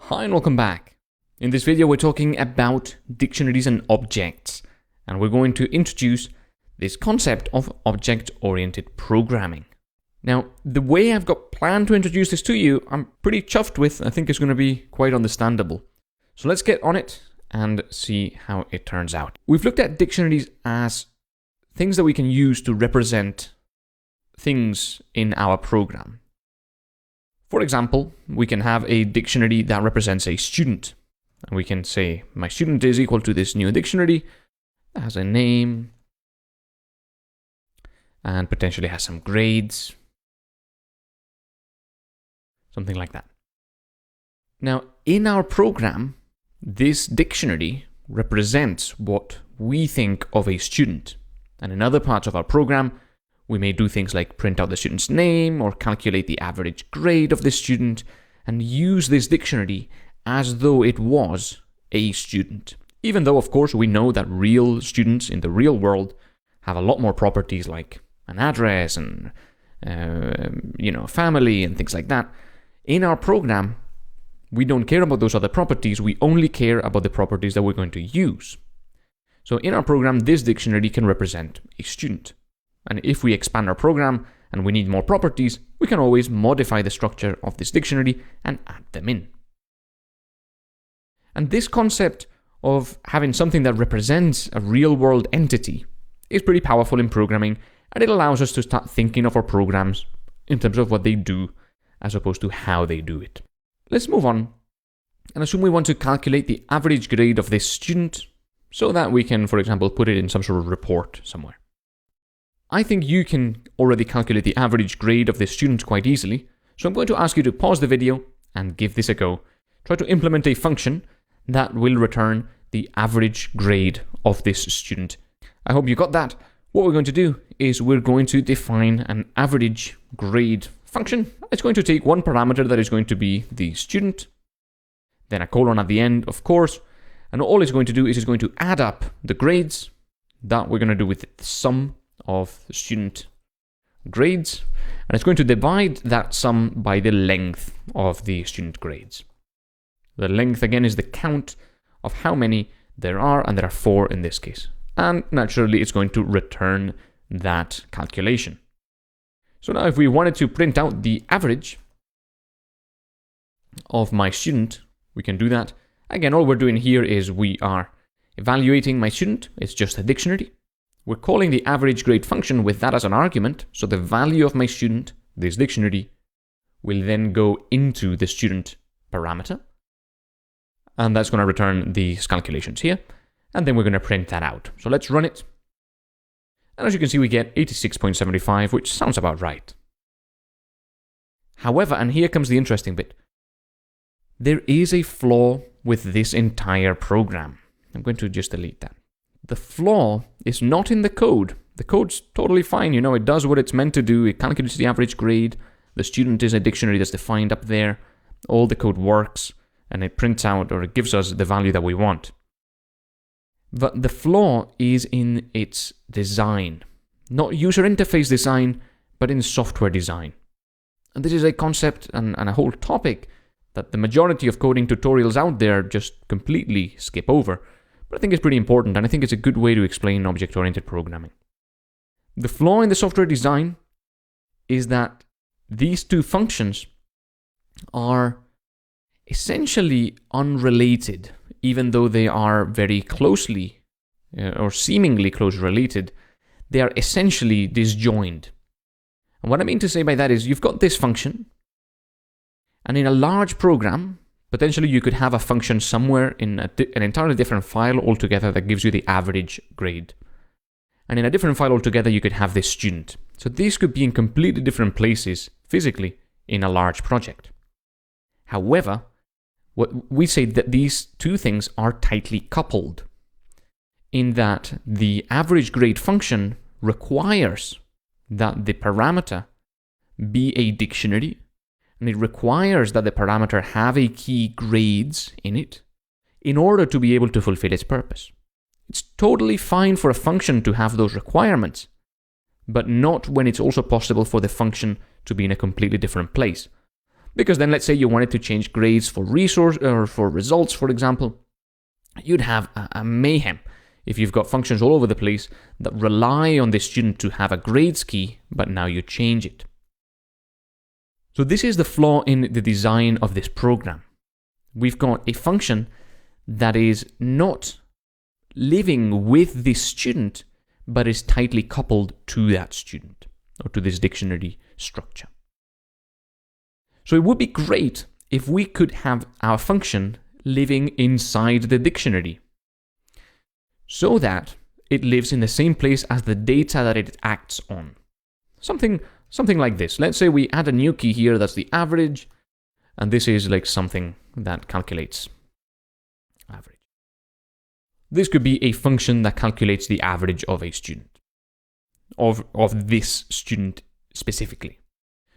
Hi and welcome back. In this video we're talking about dictionaries and objects, and we're going to introduce this concept of object-oriented programming. Now, the way I've got planned to introduce this to you, I'm pretty chuffed with. I think it's going to be quite understandable. So let's get on it and see how it turns out. We've looked at dictionaries as things that we can use to represent things in our program. For example, we can have a dictionary that represents a student. And we can say, my student is equal to this new dictionary that has a name and potentially has some grades. Something like that. Now, in our program, this dictionary represents what we think of a student. And in other parts of our program, we may do things like print out the student's name or calculate the average grade of the student and use this dictionary as though it was a student. Even though, of course, we know that real students in the real world have a lot more properties like an address and, family and things like that. In our program, we don't care about those other properties. We only care about the properties that we're going to use. So in our program, this dictionary can represent a student. And if we expand our program and we need more properties, we can always modify the structure of this dictionary and add them in. And this concept of having something that represents a real-world entity is pretty powerful in programming, and it allows us to start thinking of our programs in terms of what they do as opposed to how they do it. Let's move on and assume we want to calculate the average grade of this student so that we can, for example, put it in some sort of report somewhere. I think you can already calculate the average grade of this student quite easily, so I'm going to ask you to pause the video and give this a go. Try to implement a function that will return the average grade of this student. I hope you got that. What we're going to do is we're going to define an average grade function. It's going to take one parameter that is going to be the student, then a colon at the end, of course, and all it's going to do is it's going to add up the grades that we're going to do with the sum of the student grades, and it's going to divide that sum by the length of the student grades. The length, again, is the count of how many there are, and there are 4 in this case. And naturally, it's going to return that calculation. So now if we wanted to print out the average of my student, we can do that. Again, all we're doing here is we are evaluating my student. It's just a dictionary. We're calling the average grade function with that as an argument, so the value of my student, this dictionary, will then go into the student parameter, and that's going to return these calculations here, and then we're going to print that out. So let's run it, and as you can see we get 86.75, which sounds about right. However, and here comes the interesting bit, there is a flaw with this entire program. I'm going to just delete that. The flaw is not in the code. The code's totally fine, it does what it's meant to do. It calculates the average grade. The student is a dictionary that's defined up there. All the code works, and it prints out, or it gives us the value that we want. But the flaw is in its design. Not user interface design, but in software design. And this is a concept and a whole topic that the majority of coding tutorials out there just completely skip over. But I think it's pretty important, and I think it's a good way to explain object-oriented programming. The flaw in the software design is that these two functions are essentially unrelated, even though they are very closely, or seemingly close related. They are essentially disjoined. And what I mean to say by that is you've got this function, and in a large program, potentially you could have a function somewhere in an entirely different file altogether that gives you the average grade. And in a different file altogether, you could have this student. So these could be in completely different places physically in a large project. However, what we say that these two things are tightly coupled in that the average grade function requires that the parameter be a dictionary, and it requires that the parameter have a key grades in it in order to be able to fulfill its purpose. It's totally fine for a function to have those requirements, but not when it's also possible for the function to be in a completely different place. Because then let's say you wanted to change grades for resource or for results, for example. You'd have a mayhem if you've got functions all over the place that rely on the student to have a grades key, but now you change it. So this is the flaw in the design of this program. We've got a function that is not living with this student, but is tightly coupled to that student, or to this dictionary structure. So it would be great if we could have our function living inside the dictionary, so that it lives in the same place as the data that it acts on. Something like this. Let's say we add a new key here, that's the average, and this is like something that calculates average. This could be a function that calculates the average of a student, of this student specifically.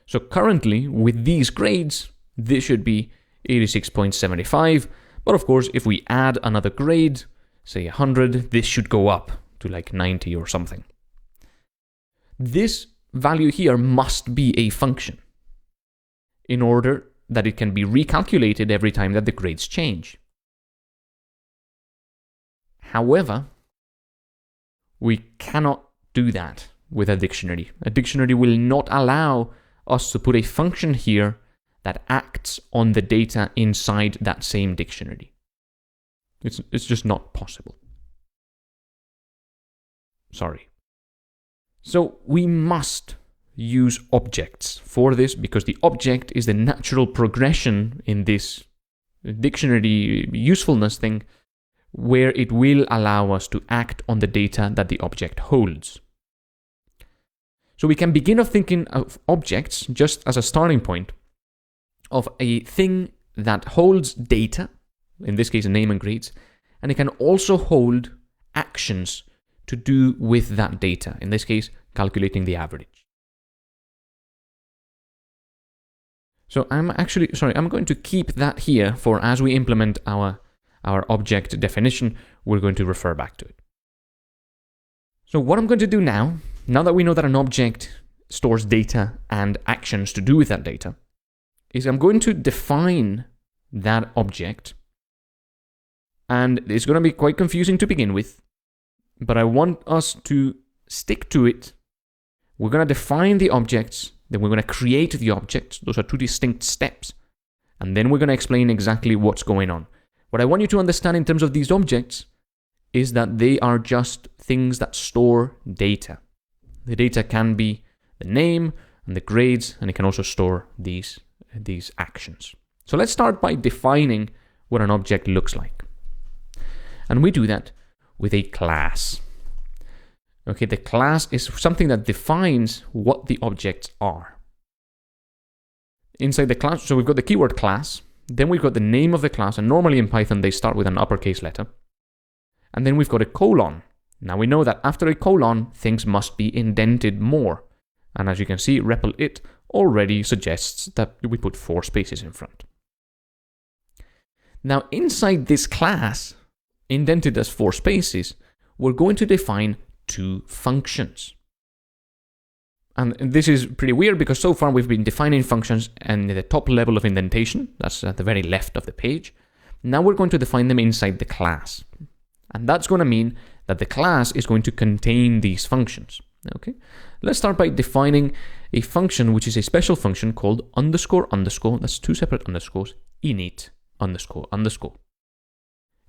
So currently, with these grades, this should be 86.75, but of course, if we add another grade, say 100, this should go up to like 90 or something. This value here must be a function in order that it can be recalculated every time that the grades change. However, we cannot do that with a dictionary. A dictionary will not allow us to put a function here that acts on the data inside that same dictionary. It's just not possible. Sorry. So we must use objects for this, because the object is the natural progression in this dictionary usefulness thing, where it will allow us to act on the data that the object holds. So we can begin thinking of objects just as a starting point of a thing that holds data, in this case a name and grades, and it can also hold actions to do with that data, in this case calculating the average. So I'm going to keep that here for as we implement our object definition, we're going to refer back to it. So what I'm going to do now that we know that an object stores data and actions to do with that data, is I'm going to define that object. And it's going to be quite confusing to begin with, but I want us to stick to it. We're going to define the objects, then we're going to create the objects. Those are two distinct steps. And then we're going to explain exactly what's going on. What I want you to understand in terms of these objects is that they are just things that store data. The data can be the name and the grades, and it can also store these actions. So let's start by defining what an object looks like. And we do that with a class. Okay, the class is something that defines what the objects are. Inside the class, so we've got the keyword class, then we've got the name of the class, and normally in Python they start with an uppercase letter. And then we've got a colon. Now we know that after a colon, things must be indented more. And as you can see, REPL it already suggests that we put 4 spaces in front. Now inside this class, indented as 4 spaces, we're going to define 2 functions. And this is pretty weird because so far we've been defining functions and the top level of indentation, that's at the very left of the page. Now we're going to define them inside the class. And that's going to mean that the class is going to contain these functions. Okay? Let's start by defining a function which is a special function called underscore underscore, that's 2 separate underscores, init underscore underscore.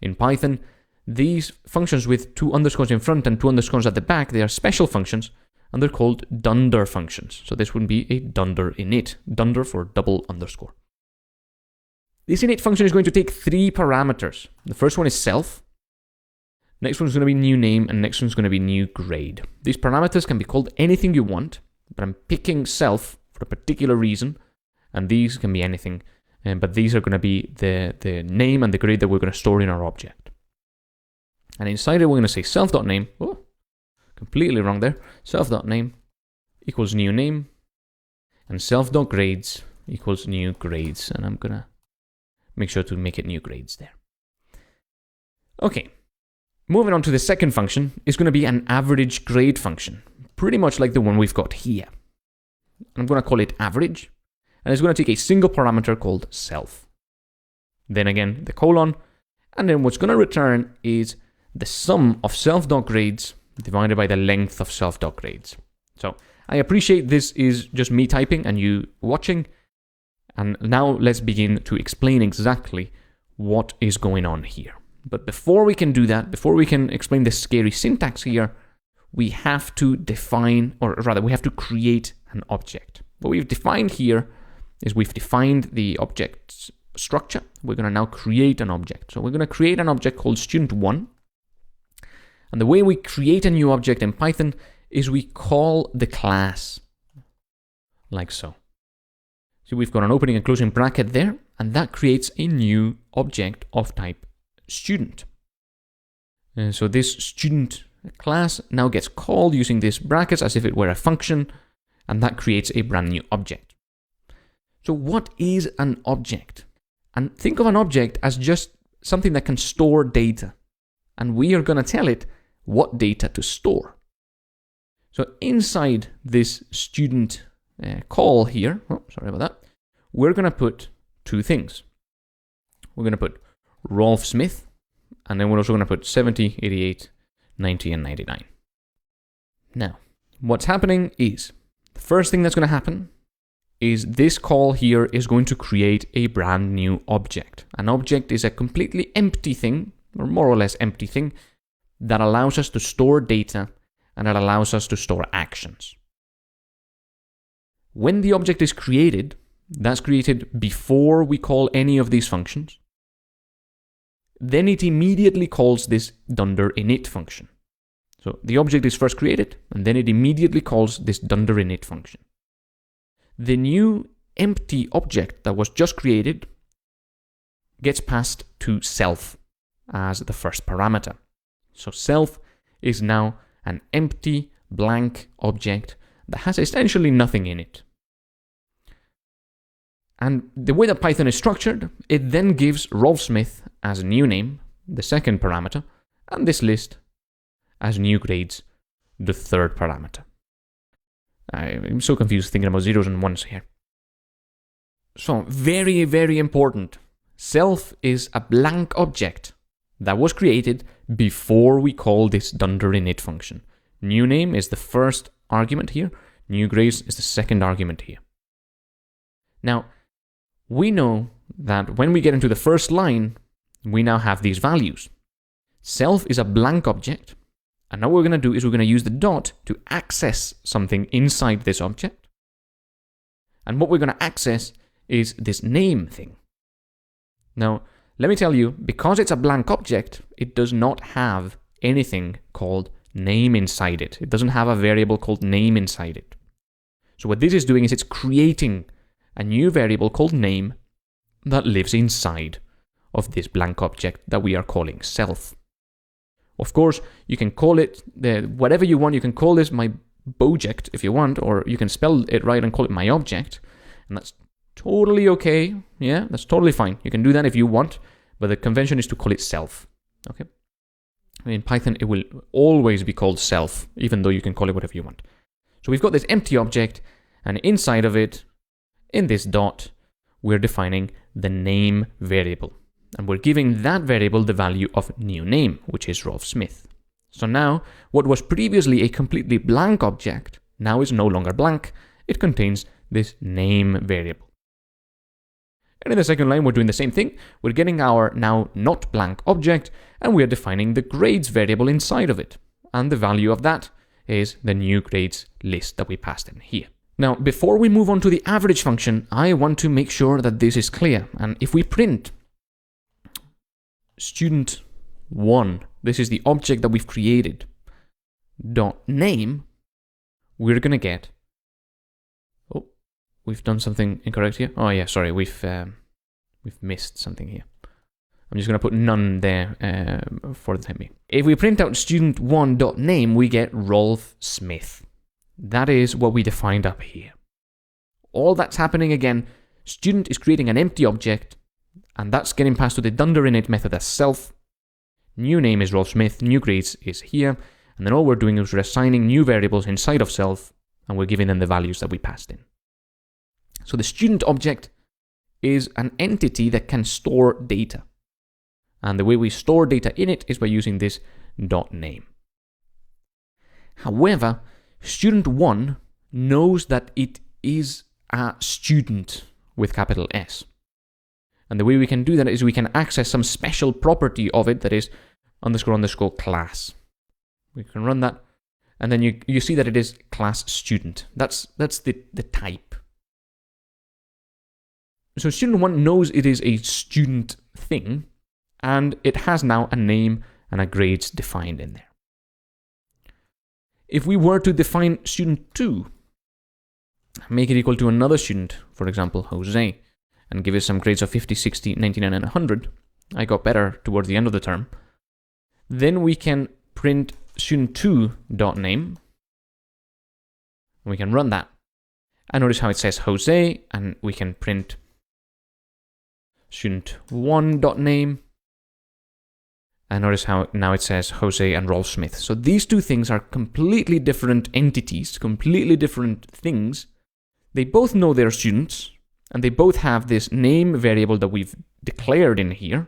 In Python, these functions with 2 underscores in front and 2 underscores at the back, they are special functions, and they're called dunder functions. So this would be a dunder init, dunder for double underscore. This init function is going to take 3 parameters. The first one is self, next one's going to be new name, and next one's going to be new grade. These parameters can be called anything you want, but I'm picking self for a particular reason, and these can be anything, but these are going to be the name and the grade that we're going to store in our object. And inside it, we're going to say self.name, oh, completely wrong there, self.name equals new name, and self.grades equals new grades, and I'm going to make sure to make it new grades there. Okay. Moving on to the second function is going to be an average grade function, pretty much like the one we've got here. I'm going to call it average, and it's going to take a single parameter called self. Then again, the colon, and then what's going to return is the sum of self.grades divided by the length of self.grades. So I appreciate this is just me typing and you watching, and now let's begin to explain exactly what is going on here. But before we can do that, before we can explain the scary syntax here, we have to define, or rather we have to create an object. What we've defined here is we've defined the object structure. We're going to now create an object. So we're going to create an object called student1. And the way we create a new object in Python is we call the class like so. So we've got an opening and closing bracket there, and that creates a new object of type student. And so this student class now gets called using these brackets as if it were a function, and that creates a brand new object. So what is an object? And think of an object as just something that can store data. And we are going to tell it what data to store. So inside this student call here, sorry about that, we're going to put two things. We're going to put Rolf Smith, and then we're also going to put 70, 88, 90, and 99. Now, what's happening is, the first thing that's going to happen is this call here is going to create a brand new object. An object is a completely empty thing, or more or less empty thing, that allows us to store data and it allows us to store actions. When the object is created, that's created before we call any of these functions, then it immediately calls this dunder init function. So the object is first created, and then it immediately calls this dunder init function. The new empty object that was just created gets passed to self as the first parameter. So self is now an empty, blank object that has essentially nothing in it. And the way that Python is structured, it then gives Rolf Smith as a new name, the second parameter, and this list as new grades, the third parameter. I'm so confused thinking about zeros and ones here. So, very, very important. Self is a blank object that was created before we call this dunder init function. New name is the first argument here. New grades is the second argument here. Now, we know that when we get into the first line, we now have these values. Self is a blank object, and now what we're going to do is we're going to use the dot to access something inside this object. And what we're going to access is this name thing. Now, let me tell you, because it's a blank object, it does not have anything called name inside it. It doesn't have a variable called name inside it. So what this is doing is it's creating a new variable called name that lives inside of this blank object that we are calling self. Of course, you can call it whatever you want. You can call this my boject if you want, or you can spell it right and call it my object, and that's totally okay. Yeah, that's totally fine. You can do that if you want, but the convention is to call it self. Okay. In Python, it will always be called self, even though you can call it whatever you want. So we've got this empty object, and inside of it, in this dot, we're defining the name variable. And we're giving that variable the value of new name, which is Rolf Smith. So now, what was previously a completely blank object, now is no longer blank. It contains this name variable. And in the second line, we're doing the same thing. We're getting our now not blank object, and we're defining the grades variable inside of it. And the value of that is the new grades list that we passed in here. Now, before we move on to the average function, I want to make sure that this is clear. And if we print student1, this is the object that we've created, .name, we're going to get... Oh, we've done something incorrect here. Oh yeah, sorry, we've missed something here. I'm just going to put none there for the time being. If we print out student1.name, we get Rolf Smith. That is what we defined up here. All that's happening again, student is creating an empty object, and that's getting passed to the dunder init method as self. New name is Rolf Smith, new grades is here, and then all we're doing is we're assigning new variables inside of self, and we're giving them the values that we passed in. So the student object is an entity that can store data. And the way we store data in it is by using this .name. However, student1 knows that it is a student with capital S. And the way we can do that is we can access some special property of it that is __ class. We can run that, and then you see that it is class student. That's the type. So student1 knows it is a student thing, and it has now a name and a grades defined in there. If we were to define student2, make it equal to another student, for example, Jose, and give it some grades of 50, 60, 99, and 100, I got better towards the end of the term, then we can print student2.name, and we can run that. And notice how it says Jose, and we can print student1.name, and notice how now it says Jose and Rolf Smith. So these two things are completely different entities, completely different things. They both know they're students, and they both have this name variable that we've declared in here.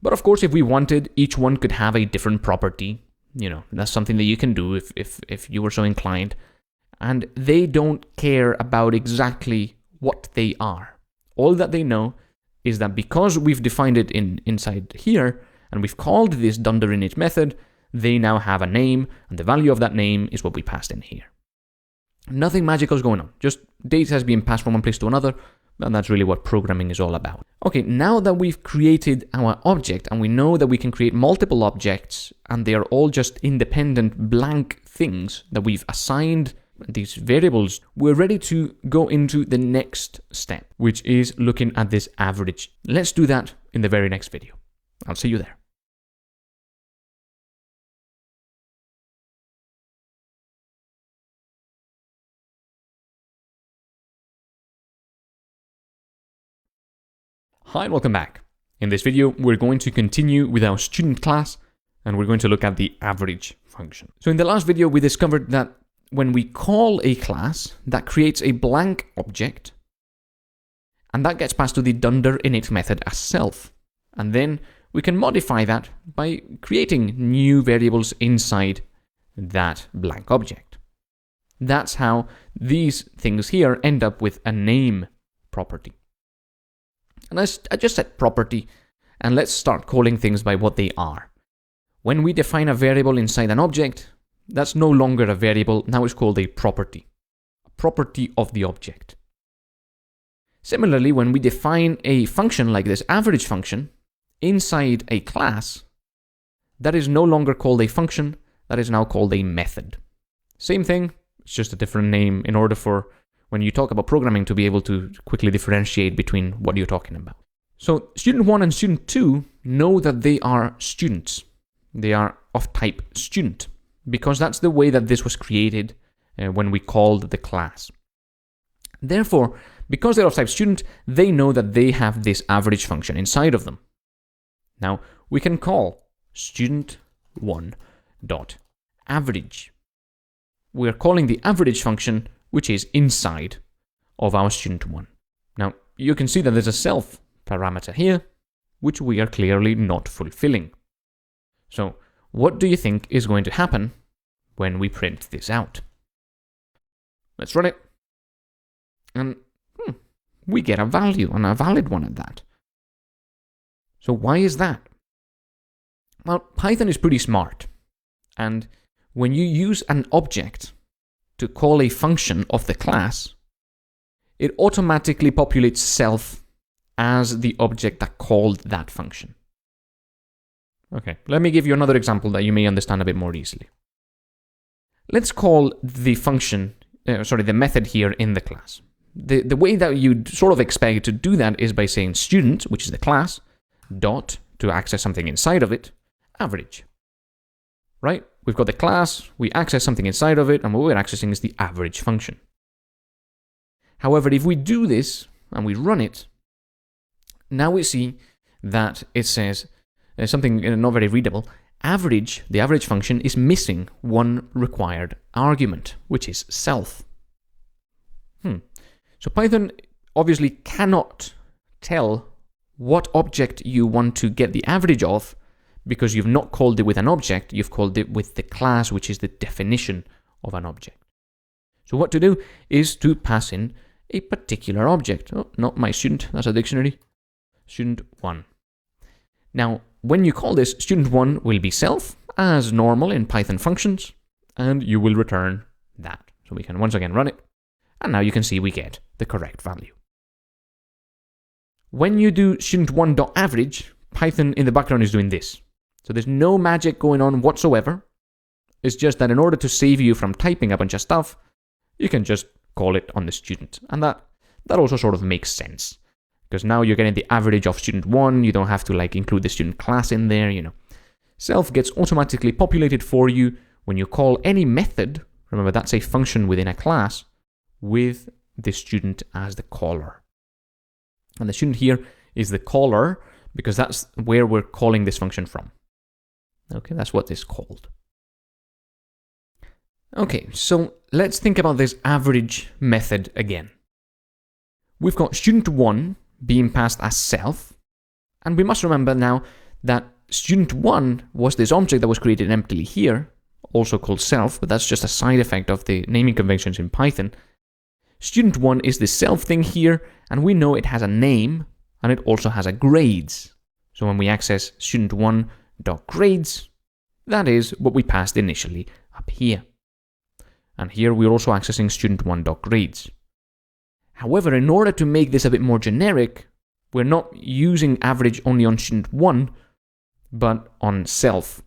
But of course, if we wanted, each one could have a different property. You know, that's something that you can do if you were so inclined. And they don't care about exactly what they are. All that they know is that because we've defined it inside here, and we've called this dunder init method, they now have a name, and the value of that name is what we passed in here. Nothing magical is going on. Just data has been passed from one place to another, and that's really what programming is all about. Okay, now that we've created our object, and we know that we can create multiple objects, and they are all just independent blank things that we've assigned these variables, we're ready to go into the next step, which is looking at this average. Let's do that in the very next video. I'll see you there. Hi and welcome back. In this video, we're going to continue with our student class, and we're going to look at the average function. So in the last video, we discovered that when we call a class, that creates a blank object, and that gets passed to the dunder init method as self. And then we can modify that by creating new variables inside that blank object. That's how these things here end up with a name property. And I just said property, and let's start calling things by what they are. When we define a variable inside an object, that's no longer a variable, now it's called a property of the object. Similarly, when we define a function like this average function inside a class, that is no longer called a function, that is now called a method. Same thing, it's just a different name in order for when you talk about programming to be able to quickly differentiate between what you're talking about. So student1 and student2 know that they are students. They are of type student, because that's the way that this was created when we called the class. Therefore, because they're of type student, they know that they have this average function inside of them. Now, we can call student1.average. We're calling the average function, which is inside of our student1. Now, you can see that there's a self parameter here, which we are clearly not fulfilling. So, what do you think is going to happen when we print this out? Let's run it. And we get a value, and a valid one at that. So why is that? Well, Python is pretty smart. And when you use an object to call a function of the class, it automatically populates self as the object that called that function. Okay, let me give you another example that you may understand a bit more easily. Let's call the function, the method here in the class. The way that you'd sort of expect to do that is by saying student, which is the class, dot, to access something inside of it, average. Right? We've got the class, we access something inside of it, and what we're accessing is the average function. However, if we do this, and we run it, now we see that it says something not very readable. Average, the average function, is missing one required argument, which is self. So Python obviously cannot tell what object you want to get the average of because you've not called it with an object, you've called it with the class, which is the definition of an object. So what to do is to pass in a particular object. Oh, not my student, that's a dictionary. Student1. Now, when you call this, student1 will be self, as normal in Python functions, and you will return that. So we can once again run it, and now you can see we get the correct value. When you do student1.average, Python in the background is doing this. So there's no magic going on whatsoever. It's just that in order to save you from typing a bunch of stuff, you can just call it on the student. And that also sort of makes sense. Because now you're getting the average of student1, you don't have to include the student class in there, Self gets automatically populated for you when you call any method, remember that's a function within a class, with the student as the caller. And the student here is the caller because that's where we're calling this function from. Okay, that's what this is called. Okay, so let's think about this average method again. We've got student1 being passed as self, and we must remember now that student1 was this object that was created emptily here, also called self, but that's just a side effect of the naming conventions in Python. Student1 is the self thing here, and we know it has a name, and it also has a grades. So when we access student1.grades, that is what we passed initially up here. And here we're also accessing student1.grades. However, in order to make this a bit more generic, we're not using average only on student1, but on self.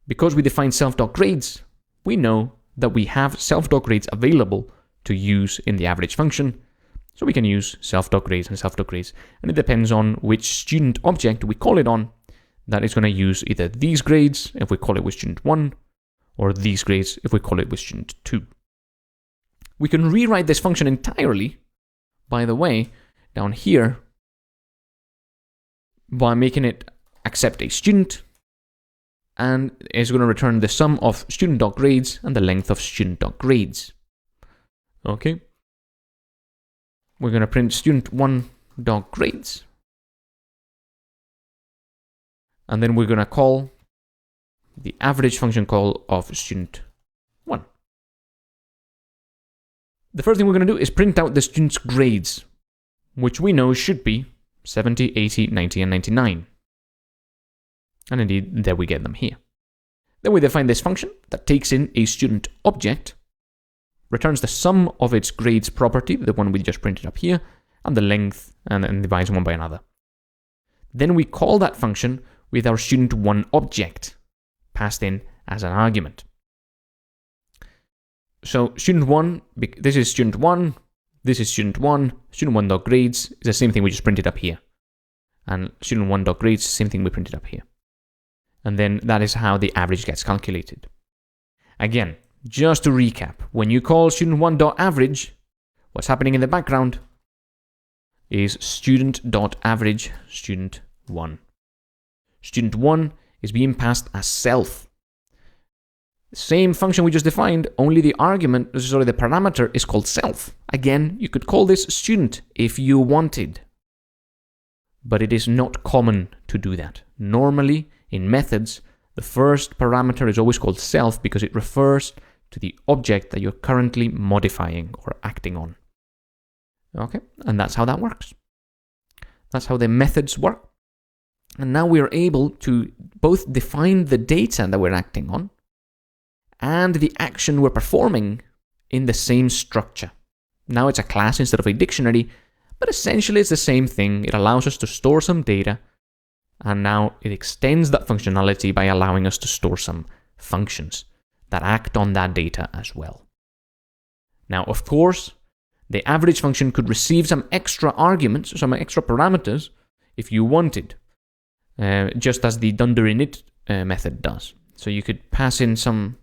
Because we define self.grades, we know that we have self.grades available to use in the average function, so we can use self.grades and self.grades, and it depends on which student object we call it on, that it's going to use either these grades if we call it with student1, or these grades if we call it with student2. We can rewrite this function entirely, by the way, down here, by making it accept a student, and it's going to return the sum of student.grades and the length of student.grades. Okay? We're going to print student1.grades, and then we're going to call the average function call of student1. The first thing we're going to do is print out the student's grades, which we know should be 70, 80, 90, and 99. And indeed, there we get them here. Then we define this function that takes in a student object, returns the sum of its grades property, the one we just printed up here, and the length, and then divides one by another. Then we call that function with our student1 object, passed in as an argument. So student1, this is student1, this is student1, student1.grades is the same thing we just printed up here. And student1.grades, same thing we printed up here. And then that is how the average gets calculated. Again, just to recap, when you call student1.average, what's happening in the background is student.average student1. Student1 is being passed as self. Same function we just defined, only the parameter is called self. Again, you could call this student if you wanted. But it is not common to do that. Normally, in methods, the first parameter is always called self because it refers to the object that you're currently modifying or acting on. Okay, and that's how that works. That's how the methods work. And now we are able to both define the data that we're acting on and the action we're performing in the same structure. Now it's a class instead of a dictionary, but essentially it's the same thing. It allows us to store some data, and now it extends that functionality by allowing us to store some functions that act on that data as well. Now, of course, the average function could receive some extra arguments, some extra parameters, if you wanted, just as the dunder_init method does. So you could pass in some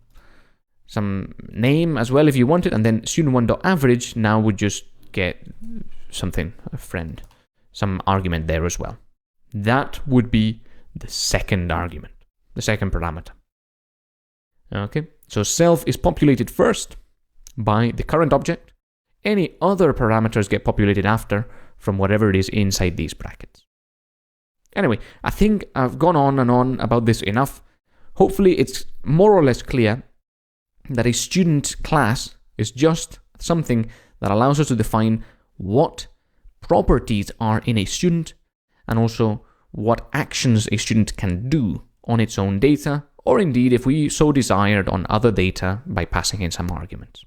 name as well if you wanted, and then student1.average now would just get something, a friend, some argument there as well. That would be the second argument, the second parameter. Okay, so self is populated first by the current object. any other parameters get populated after from whatever it is inside these brackets. Anyway, I think I've gone on and on about this enough. Hopefully it's more or less clear that a student class is just something that allows us to define what properties are in a student and also what actions a student can do on its own data, or indeed, if we so desired, on other data by passing in some arguments.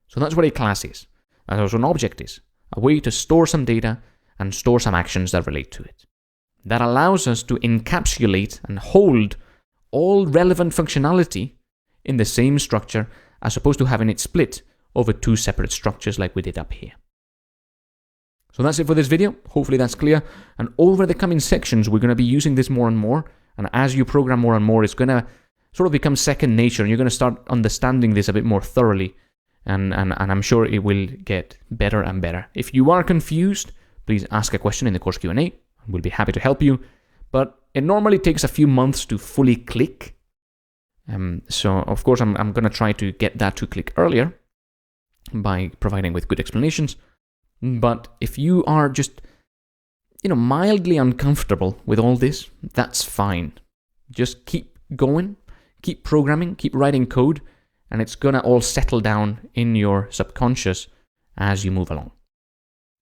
So that's what a class is. That's also an object is, a way to store some data and store some actions that relate to it. That allows us to encapsulate and hold all relevant functionality in the same structure as opposed to having it split over two separate structures like we did up here. So that's it for this video. Hopefully that's clear. And over the coming sections, we're going to be using this more and more. And as you program more and more, it's going to sort of become second nature. And you're going to start understanding this a bit more thoroughly. And I'm sure it will get better and better. If you are confused, please ask a question in the course Q&A. We'll be happy to help you. But it normally takes a few months to fully click. So, of course, I'm going to try to get that to click earlier by providing with good explanations. But if you are just, mildly uncomfortable with all this, that's fine. Just keep going, keep programming, keep writing code, and it's going to all settle down in your subconscious as you move along.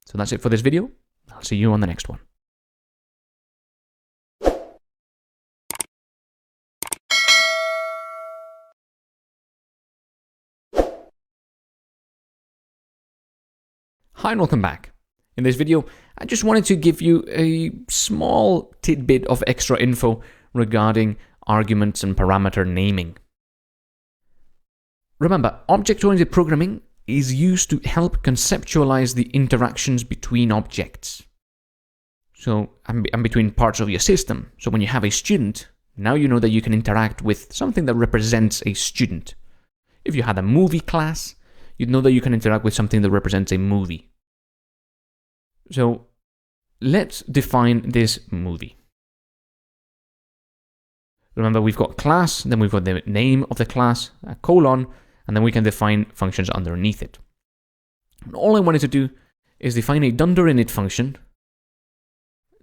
So that's it for this video. I'll see you on the next one. Hi and welcome back. In this video, I just wanted to give you a small tidbit of extra info regarding arguments and parameter naming. Remember, object-oriented programming is used to help conceptualize the interactions between objects. So, and between parts of your system. So when you have a student, now you know that you can interact with something that represents a student. If you had a movie class, you'd know that you can interact with something that represents a movie. So let's define this movie. Remember, we've got class, then we've got the name of the class, a colon, and then we can define functions underneath it. And all I wanted to do is define a dunder_init function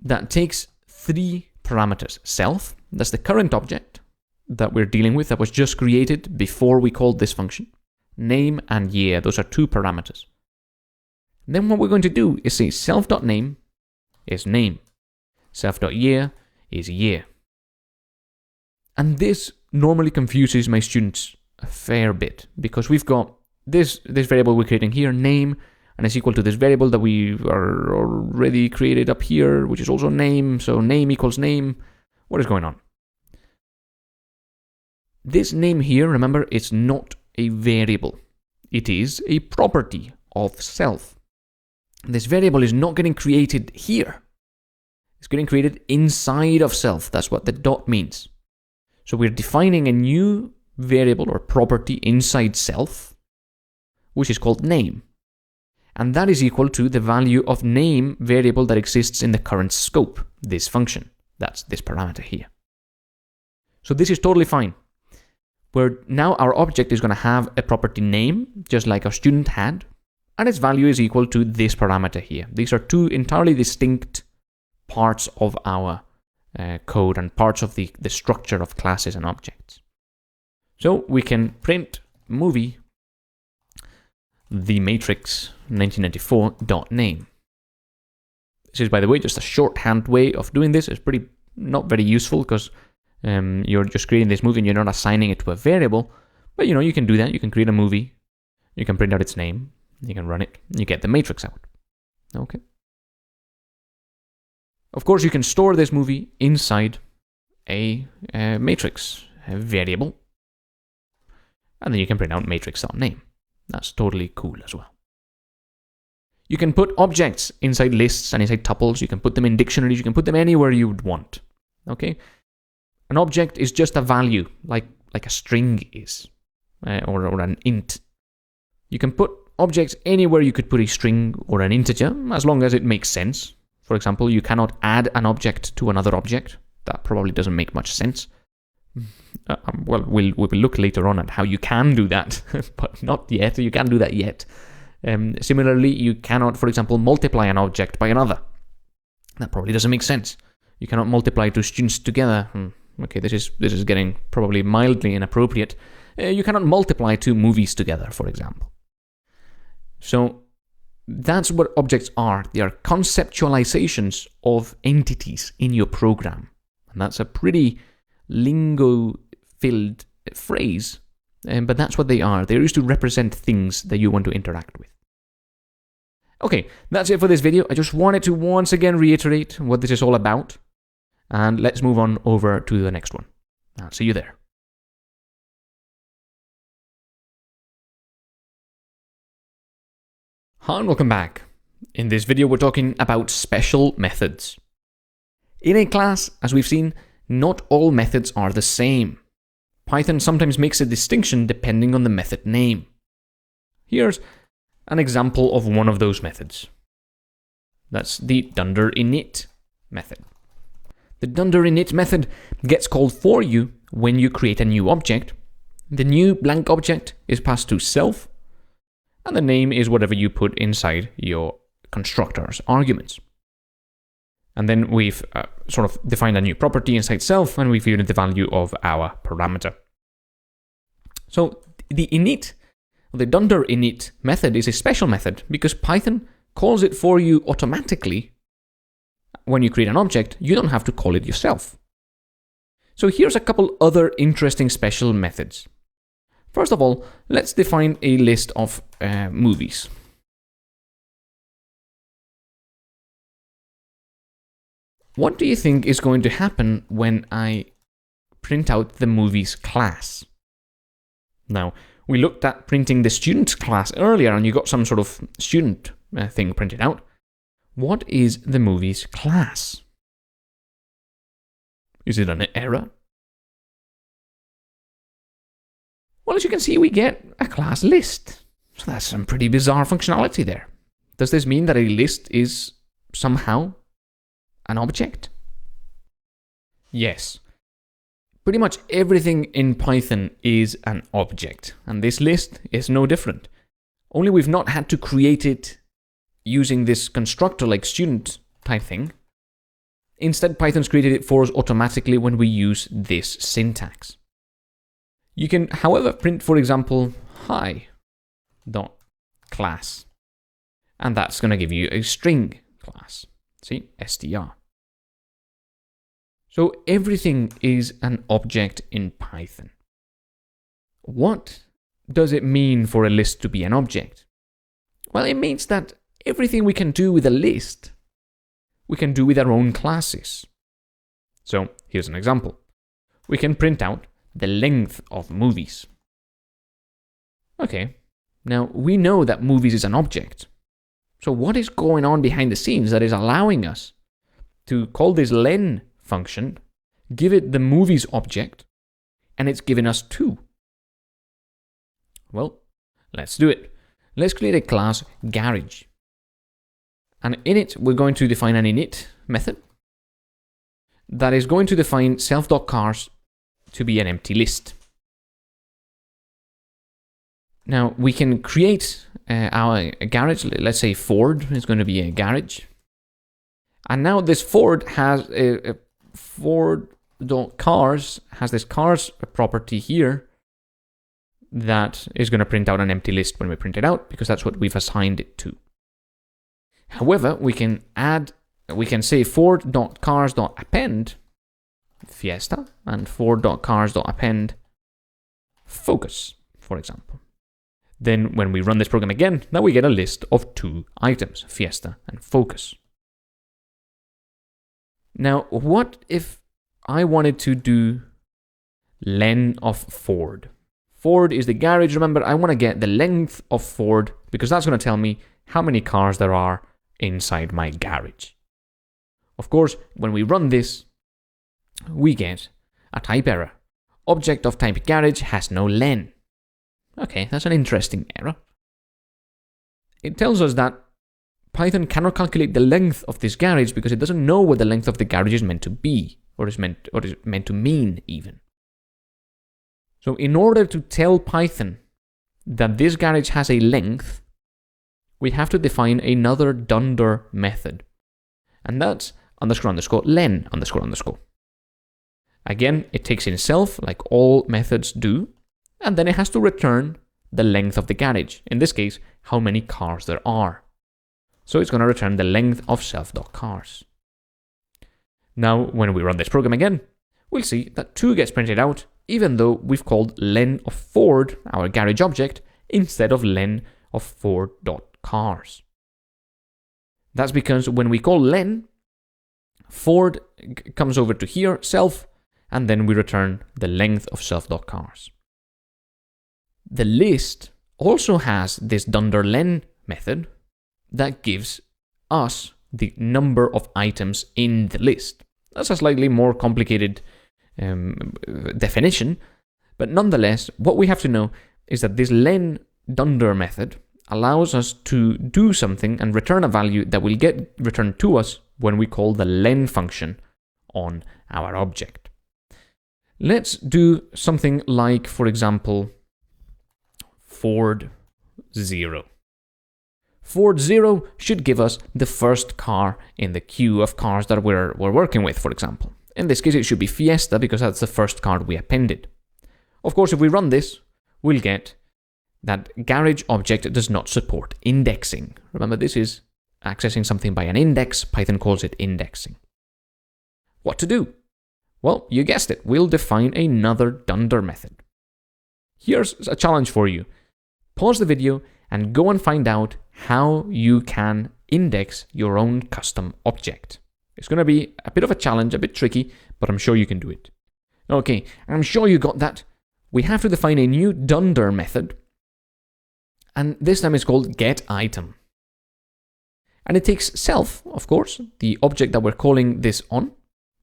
that takes three parameters. Self, that's the current object that we're dealing with, that was just created before we called this function. Name and year, those are two parameters. Then what we're going to do is say self.name is name, self.year is year. And this normally confuses my students a fair bit, because we've got this variable we're creating here, name, and it's equal to this variable that we are already created up here, which is also name, so name equals name. What is going on? This name here, remember, it's not a variable. It is a property of self. This variable is not getting created here. It's getting created inside of self. That's what the dot means. So we're defining a new variable or property inside self, which is called name. And that is equal to the value of name variable that exists in the current scope, this function. That's this parameter here. So this is totally fine. Where now our object is going to have a property name, just like our student had, and its value is equal to this parameter here. These are two entirely distinct parts of our code and parts of the structure of classes and objects. So we can print movie, the matrix 1994.name. This is, by the way, just a shorthand way of doing this. It's pretty not very useful because you're just creating this movie and you're not assigning it to a variable. But you can do that. You can create a movie. You can print out its name. You can run it. You get the matrix out. Okay. Of course, you can store this movie inside a matrix variable. And then you can print out matrix.name. That's totally cool as well. You can put objects inside lists and inside tuples. You can put them in dictionaries. You can put them anywhere you would want. Okay? An object is just a value, like a string is, or an int. You can put objects anywhere you could put a string or an integer, as long as it makes sense. For example, you cannot add an object to another object. That probably doesn't make much sense. Well, we will look later on at how you can do that, but not yet. You can't do that yet. Similarly, you cannot, for example, multiply an object by another. That probably doesn't make sense. You cannot multiply two students together. Okay, this is getting probably mildly inappropriate. You cannot multiply two movies together, for example. So that's what objects are. They are conceptualizations of entities in your program. And that's a pretty lingo-filled phrase, but that's what they are. They're used to represent things that you want to interact with. Okay, that's it for this video. I just wanted to once again reiterate what this is all about. And let's move on over to the next one. I'll see you there. Hi and welcome back. In this video we're talking about special methods. In a class, as we've seen, not all methods are the same. Python sometimes makes a distinction depending on the method name. Here's an example of one of those methods. That's the dunder_init method. The dunder_init method gets called for you when you create a new object. The new blank object is passed to self, and the name is whatever you put inside your constructor's arguments. And then we've sort of defined a new property inside self, and we've given the value of our parameter. So the dunder_init method is a special method because Python calls it for you automatically. When you create an object, you don't have to call it yourself. So here's a couple other interesting special methods. First of all, let's define a list of movies. What do you think is going to happen when I print out the movies class? Now, we looked at printing the student class earlier, and you got some sort of student thing printed out. What is the movies class? Is it an error? Well, as you can see, we get a class list. So that's some pretty bizarre functionality there. Does this mean that a list is somehow an object? Yes. Pretty much everything in Python is an object, and this list is no different. Only we've not had to create it using this constructor like student type thing. Instead, Python's created it for us automatically when we use this syntax. You can, however, print, for example, hi.class, and that's going to give you a string class. See, str. So everything is an object in Python. What does it mean for a list to be an object? Well, it means that everything we can do with a list, we can do with our own classes. So here's an example. We can print out the length of movies. Okay, now we know that movies is an object. So what is going on behind the scenes that is allowing us to call this len function, give it the movies object, and it's given us 2? Well, let's do it. Let's create a class garage. And in it, we're going to define an init method that is going to define self.cars to be an empty list. Now, we can create our garage. Let's say Ford is going to be a garage. And now this Ford has a Ford.cars has this cars property here that is going to print out an empty list when we print it out, because that's what we've assigned it to. However, we can say Ford.cars.append Fiesta and Ford.cars.append Focus, for example. Then when we run this program again, now we get a list of 2 items, Fiesta and Focus. Now, what if I wanted to do len of Ford? Ford is the garage, remember, I want to get the length of Ford because that's going to tell me how many cars there are inside my garage. Of course, when we run this, we get a type error. Object of type garage has no len. Okay, that's an interesting error. It tells us that Python cannot calculate the length of this garage because it doesn't know what the length of the garage is meant to be, or is meant to mean even. So in order to tell Python that this garage has a length, we have to define another dunder method. And that's __len__. Again, it takes in self, like all methods do, and then it has to return the length of the garage. In this case, how many cars there are. So it's going to return the length of self.cars. Now, when we run this program again, we'll see that 2 gets printed out, even though we've called len of Ford, our garage object, instead of len of Ford.cars. That's because when we call len, Ford comes over to here, self, and then we return the length of self.cars. The list also has this dunderlen method that gives us the number of items in the list. That's a slightly more complicated definition, but nonetheless, what we have to know is that this len dunder method allows us to do something and return a value that will get returned to us when we call the len function on our object. Let's do something like, for example, Ford 0. Ford 0 should give us the first car in the queue of cars that we're working with, for example. In this case, it should be Fiesta because that's the first card we appended. Of course, if we run this, we'll get that garage object does not support indexing. Remember, this is accessing something by an index. Python calls it indexing. What to do? Well, you guessed it. We'll define another dunder method. Here's a challenge for you. Pause the video and go and find out how you can index your own custom object. It's going to be a bit of a challenge, a bit tricky, but I'm sure you can do it. Okay, I'm sure you got that. We have to define a new dunder method, and this time it's called getItem. And it takes self, of course, the object that we're calling this on,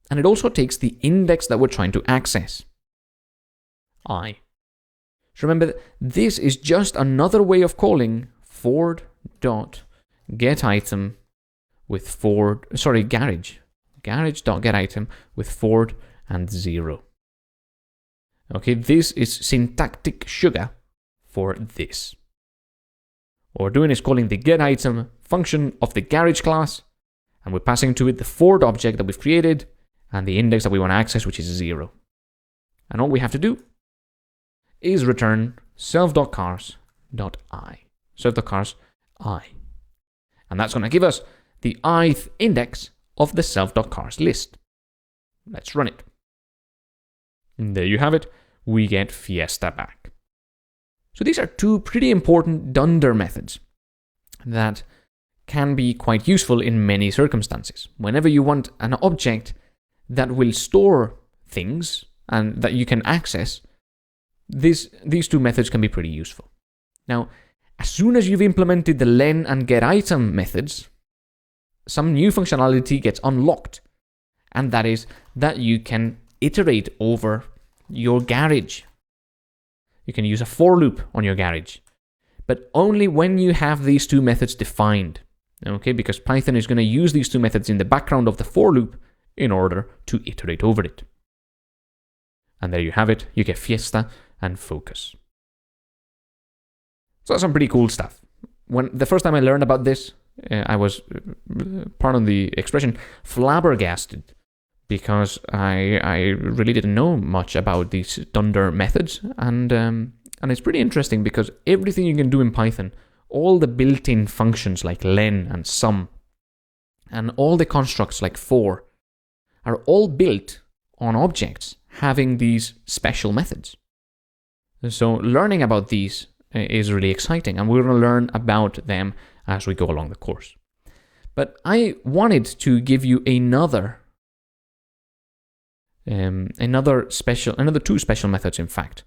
and it also takes the index that we're trying to access, I. So remember, this is just another way of calling Ford.getItem with garage. Garage.getItem with Ford and 0. Okay, this is syntactic sugar for this. What we're doing is calling the getItem function of the garage class, and we're passing to it the Ford object that we've created and the index that we want to access, which is 0. And all we have to do is return self.cars.I. Self.cars I. And that's going to give us the ith index of the self.cars list. Let's run it. And there you have it. We get Fiesta back. So these are 2 pretty important dunder methods that can be quite useful in many circumstances. Whenever you want an object that will store things and that you can access, these 2 methods can be pretty useful. Now, as soon as you've implemented the len and getItem methods, some new functionality gets unlocked, and that is that you can iterate over your garage. You can use a for loop on your garage, but only when you have these 2 methods defined. Okay, because Python is going to use these 2 methods in the background of the for loop in order to iterate over it. And there you have it. You get Fiesta and Focus. So that's some pretty cool stuff. When the first time I learned about this, I was, pardon the expression, flabbergasted, because I really didn't know much about these dunder methods, and it's pretty interesting because everything you can do in Python, all the built-in functions like len and sum, and all the constructs like for, are all built on objects having these special methods. So learning about these is really exciting, and we're going to learn about them as we go along the course. But I wanted to give you another 2 special methods, in fact,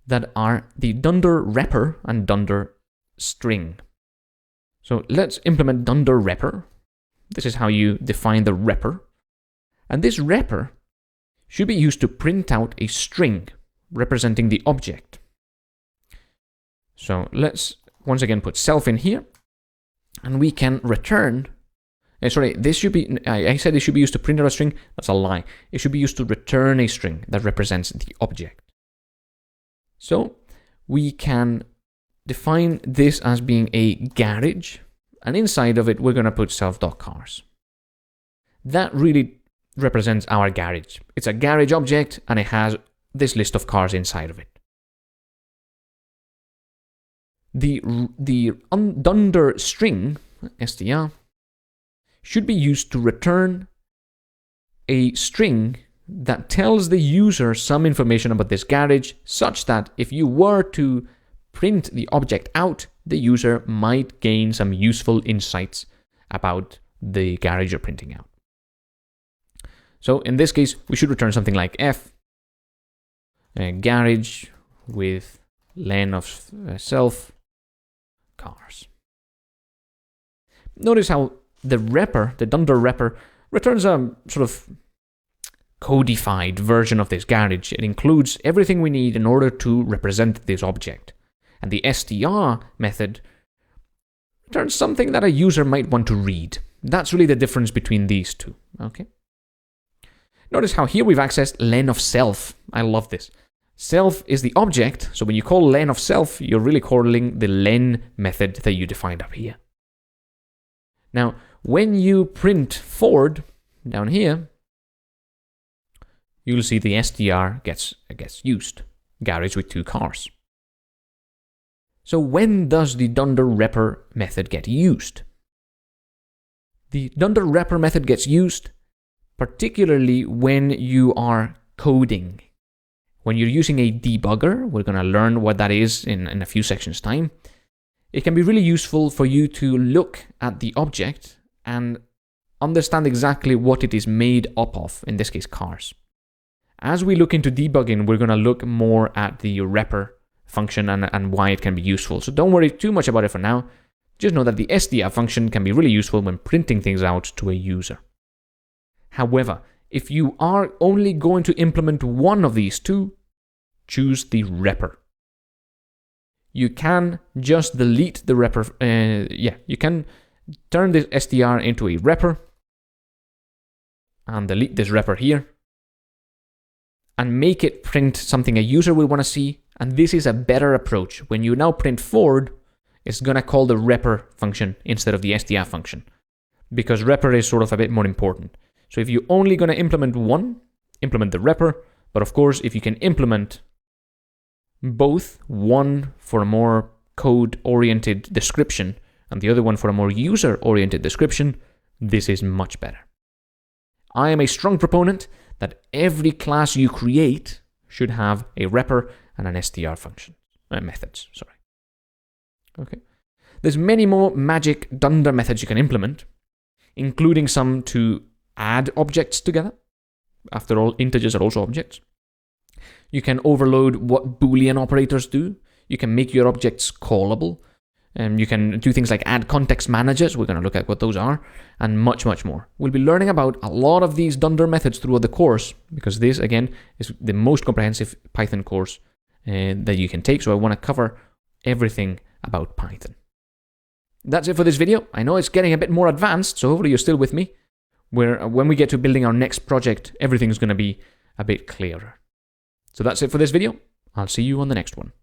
that are the dunder repr and dunder string. So let's implement dunder repr. This is how you define the repr. And this repr should be used to print out a string representing the object. So let's once again put self in here, and we can return. This should be. I said it should be used to print out a string. That's a lie. It should be used to return a string that represents the object. So we can define this as being a garage, and inside of it, we're going to put self.cars. That really represents our garage. It's a garage object, and it has this list of cars inside of it. The dunder string, str, should be used to return a string that tells the user some information about this garage, such that if you were to print the object out, the user might gain some useful insights about the garage you're printing out. So in this case, we should return something like f, garage with len of self cars. Notice how the wrapper, the dunder wrapper, returns a sort of codified version of this garage. It includes everything we need in order to represent this object. And the str method returns something that a user might want to read. That's really the difference between these two. Okay. Notice how here we've accessed len of self. I love this. Self is the object, so when you call len of self, you're really calling the len method that you defined up here. Now, when you print Ford down here, you'll see the str gets used. Garage with 2 cars. So when does the dunder wrapper method get used? The dunder wrapper method gets used particularly when you are coding. When you're using a debugger, we're going to learn what that is in a few sections' time. It can be really useful for you to look at the object and understand exactly what it is made up of, in this case, cars. As we look into debugging, we're going to look more at the wrapper function and why it can be useful. So don't worry too much about it for now. Just know that the str function can be really useful when printing things out to a user. However, if you are only going to implement one of these two, choose the wrapper. You can just delete the wrapper. You can turn this str into a wrapper and delete this wrapper here and make it print something a user will want to see. And this is a better approach. When you now print Ford, it's going to call the wrapper function instead of the str function, because wrapper is sort of a bit more important. So if you're only going to implement one, implement the wrapper. But of course, if you can implement both, one for a more code-oriented description and the other one for a more user-oriented description, this is much better. I am a strong proponent that every class you create should have a wrapper and an str function, methods. Sorry. Okay. There's many more magic dunder methods you can implement, including some to add objects together. After all, integers are also objects. You can overload what Boolean operators do. You can make your objects callable. You can do things like add context managers. We're going to look at what those are, and much, much more. We'll be learning about a lot of these dunder methods throughout the course, because this, again, is the most comprehensive Python course that you can take. So I want to cover everything about Python. That's it for this video. I know it's getting a bit more advanced, so hopefully you're still with me. Where when we get to building our next project, everything's going to be a bit clearer. So that's it for this video. I'll see you on the next one.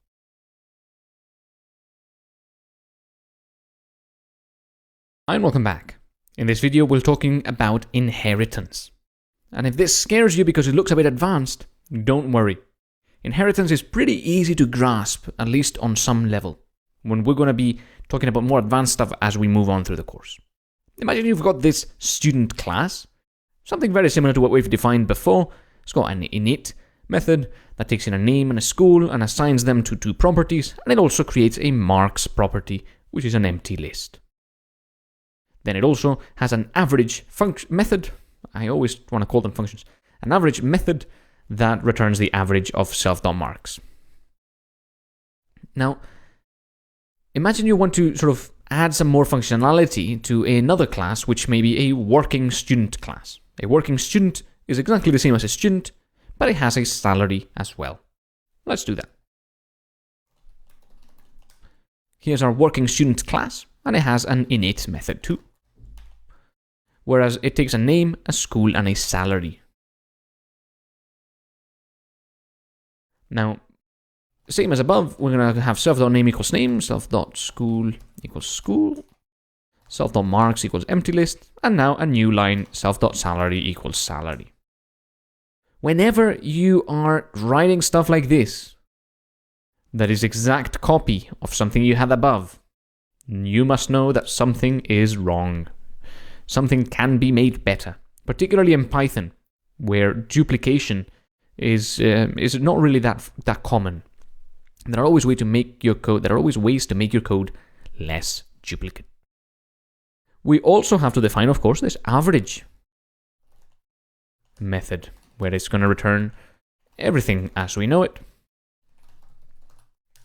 Hi and welcome back. In this video, we're talking about inheritance. And if this scares you because it looks a bit advanced, don't worry. Inheritance is pretty easy to grasp, at least on some level, when we're going to be talking about more advanced stuff as we move on through the course. Imagine you've got this student class, something very similar to what we've defined before. It's got an init method that takes in a name and a school and assigns them to 2 properties, and it also creates a marks property, which is an empty list. Then it also has an average method. I always want to call them functions. An average method that returns the average of self.marks. Now, imagine you want to sort of add some more functionality to another class, which may be a working student class. A working student is exactly the same as a student, but it has a salary as well. Let's do that. Here's our working student class, and it has an init method too. Whereas it takes a name, a school, and a salary. Now, same as above, we're going to have self.name equals name, self.school equals school, self.marks equals empty list, and now a new line, self.salary equals salary. Whenever you are writing stuff like this, that is exact copy of something you had above, you must know that something is wrong. Something can be made better, particularly in Python, where duplication is not really that common. There are always ways to make your code less duplicate. We also have to define, of course, this average method, where it's going to return everything as we know it,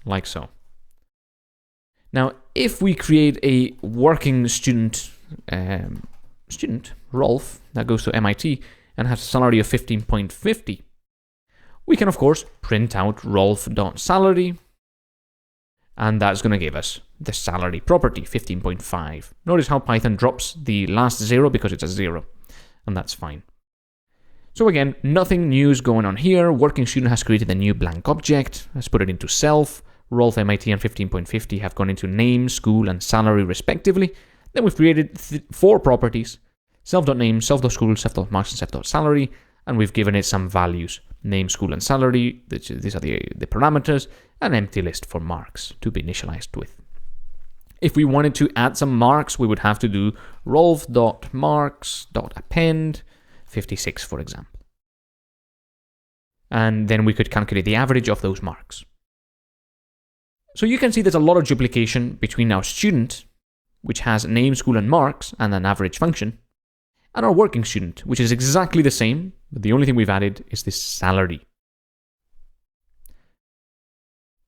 like so. Now, if we create a working student, Rolf, that goes to MIT and has a salary of 15.50, we can, of course, print out Rolf.salary, and that's going to give us the salary property, 15.5. Notice how Python drops the last 0 because it's a 0, and that's fine. So again, nothing new is going on here. Working student has created a new blank object, has put it into self. Rolf, MIT, and 15.50 have gone into name, school, and salary respectively. Then we've created 4 properties, self.name, self.school, self.marks, and self.salary, and we've given it some values, name, school, and salary. These are the parameters, an empty list for marks to be initialized with. If we wanted to add some marks, we would have to do rolf.marks.append 56, for example. And then we could calculate the average of those marks. So you can see there's a lot of duplication between our student, which has name, school, and marks, and an average function, and our working student, which is exactly the same, but the only thing we've added is this salary.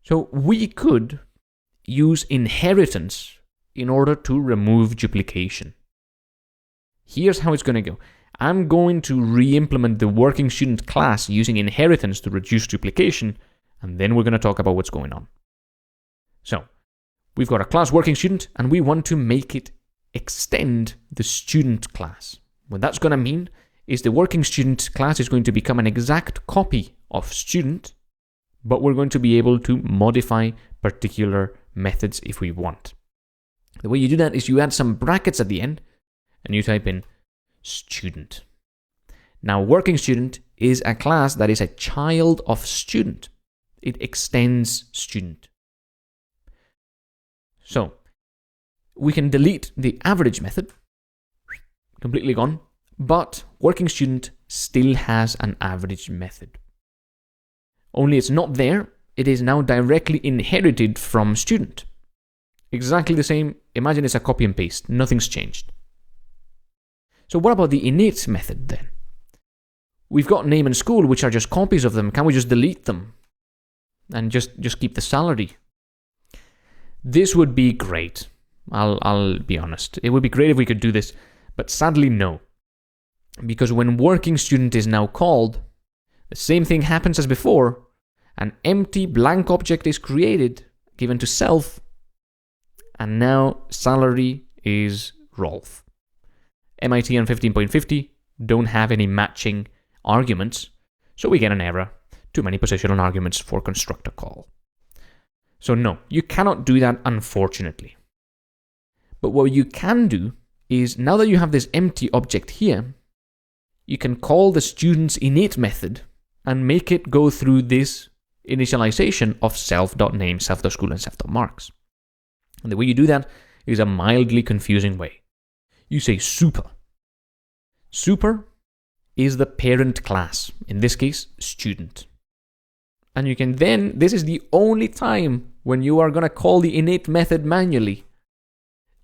So we could use inheritance in order to remove duplication. Here's how it's going to go. I'm going to re-implement the working student class using inheritance to reduce duplication, and then we're going to talk about what's going on. So, we've got a class working student, and we want to make it extend the student class. What that's going to mean is the working student class is going to become an exact copy of student, but we're going to be able to modify particular methods if we want. The way you do that is you add some brackets at the end, and you type in student. Now, working student is a class that is a child of student. It extends student. So, we can delete the average method, completely gone, but working student still has an average method. Only it's not there, it is now directly inherited from student. Exactly the same, imagine it's a copy and paste, nothing's changed. So what about the init method then? We've got name and school, which are just copies of them. Can we just delete them and just keep the salary? This would be great. I'll be honest. It would be great if we could do this, but sadly no. Because when working student is now called, the same thing happens as before. An empty blank object is created, given to self, and now salary is Rolf. MIT and 15.50 don't have any matching arguments, so we get an error. Too many positional arguments for constructor call. So no, you cannot do that, unfortunately. But what you can do is, now that you have this empty object here, you can call the student's init method and make it go through this initialization of self.name, self.school, and self.marks. And the way you do that is a mildly confusing way. You say super. Super is the parent class, in this case, student. And you can then, this is the only time when you are going to call the init method manually.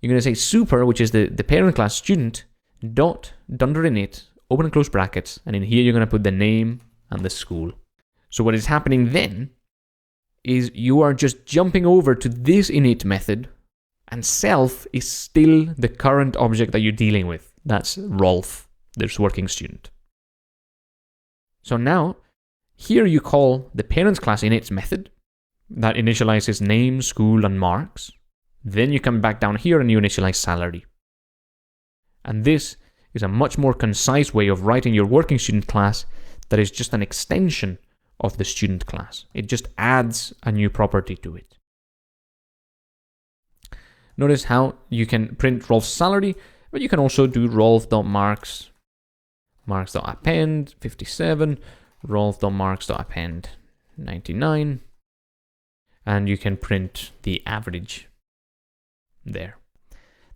You're going to say super, which is the parent class student, dot, dunder init, open and close brackets, and in here you're going to put the name and the school. So what is happening then is you are just jumping over to this init method, and self is still the current object that you're dealing with. That's Rolf, this working student. So now, here you call the parent class init method that initializes name, school, and marks. Then you come back down here and you initialize salary. And this is a much more concise way of writing your working student class that is just an extension of the student class. It just adds a new property to it. Notice how you can print Rolf's salary, but you can also do Rolf.marks, marks.append 57, Rolf.marks.append 99, and you can print the average there.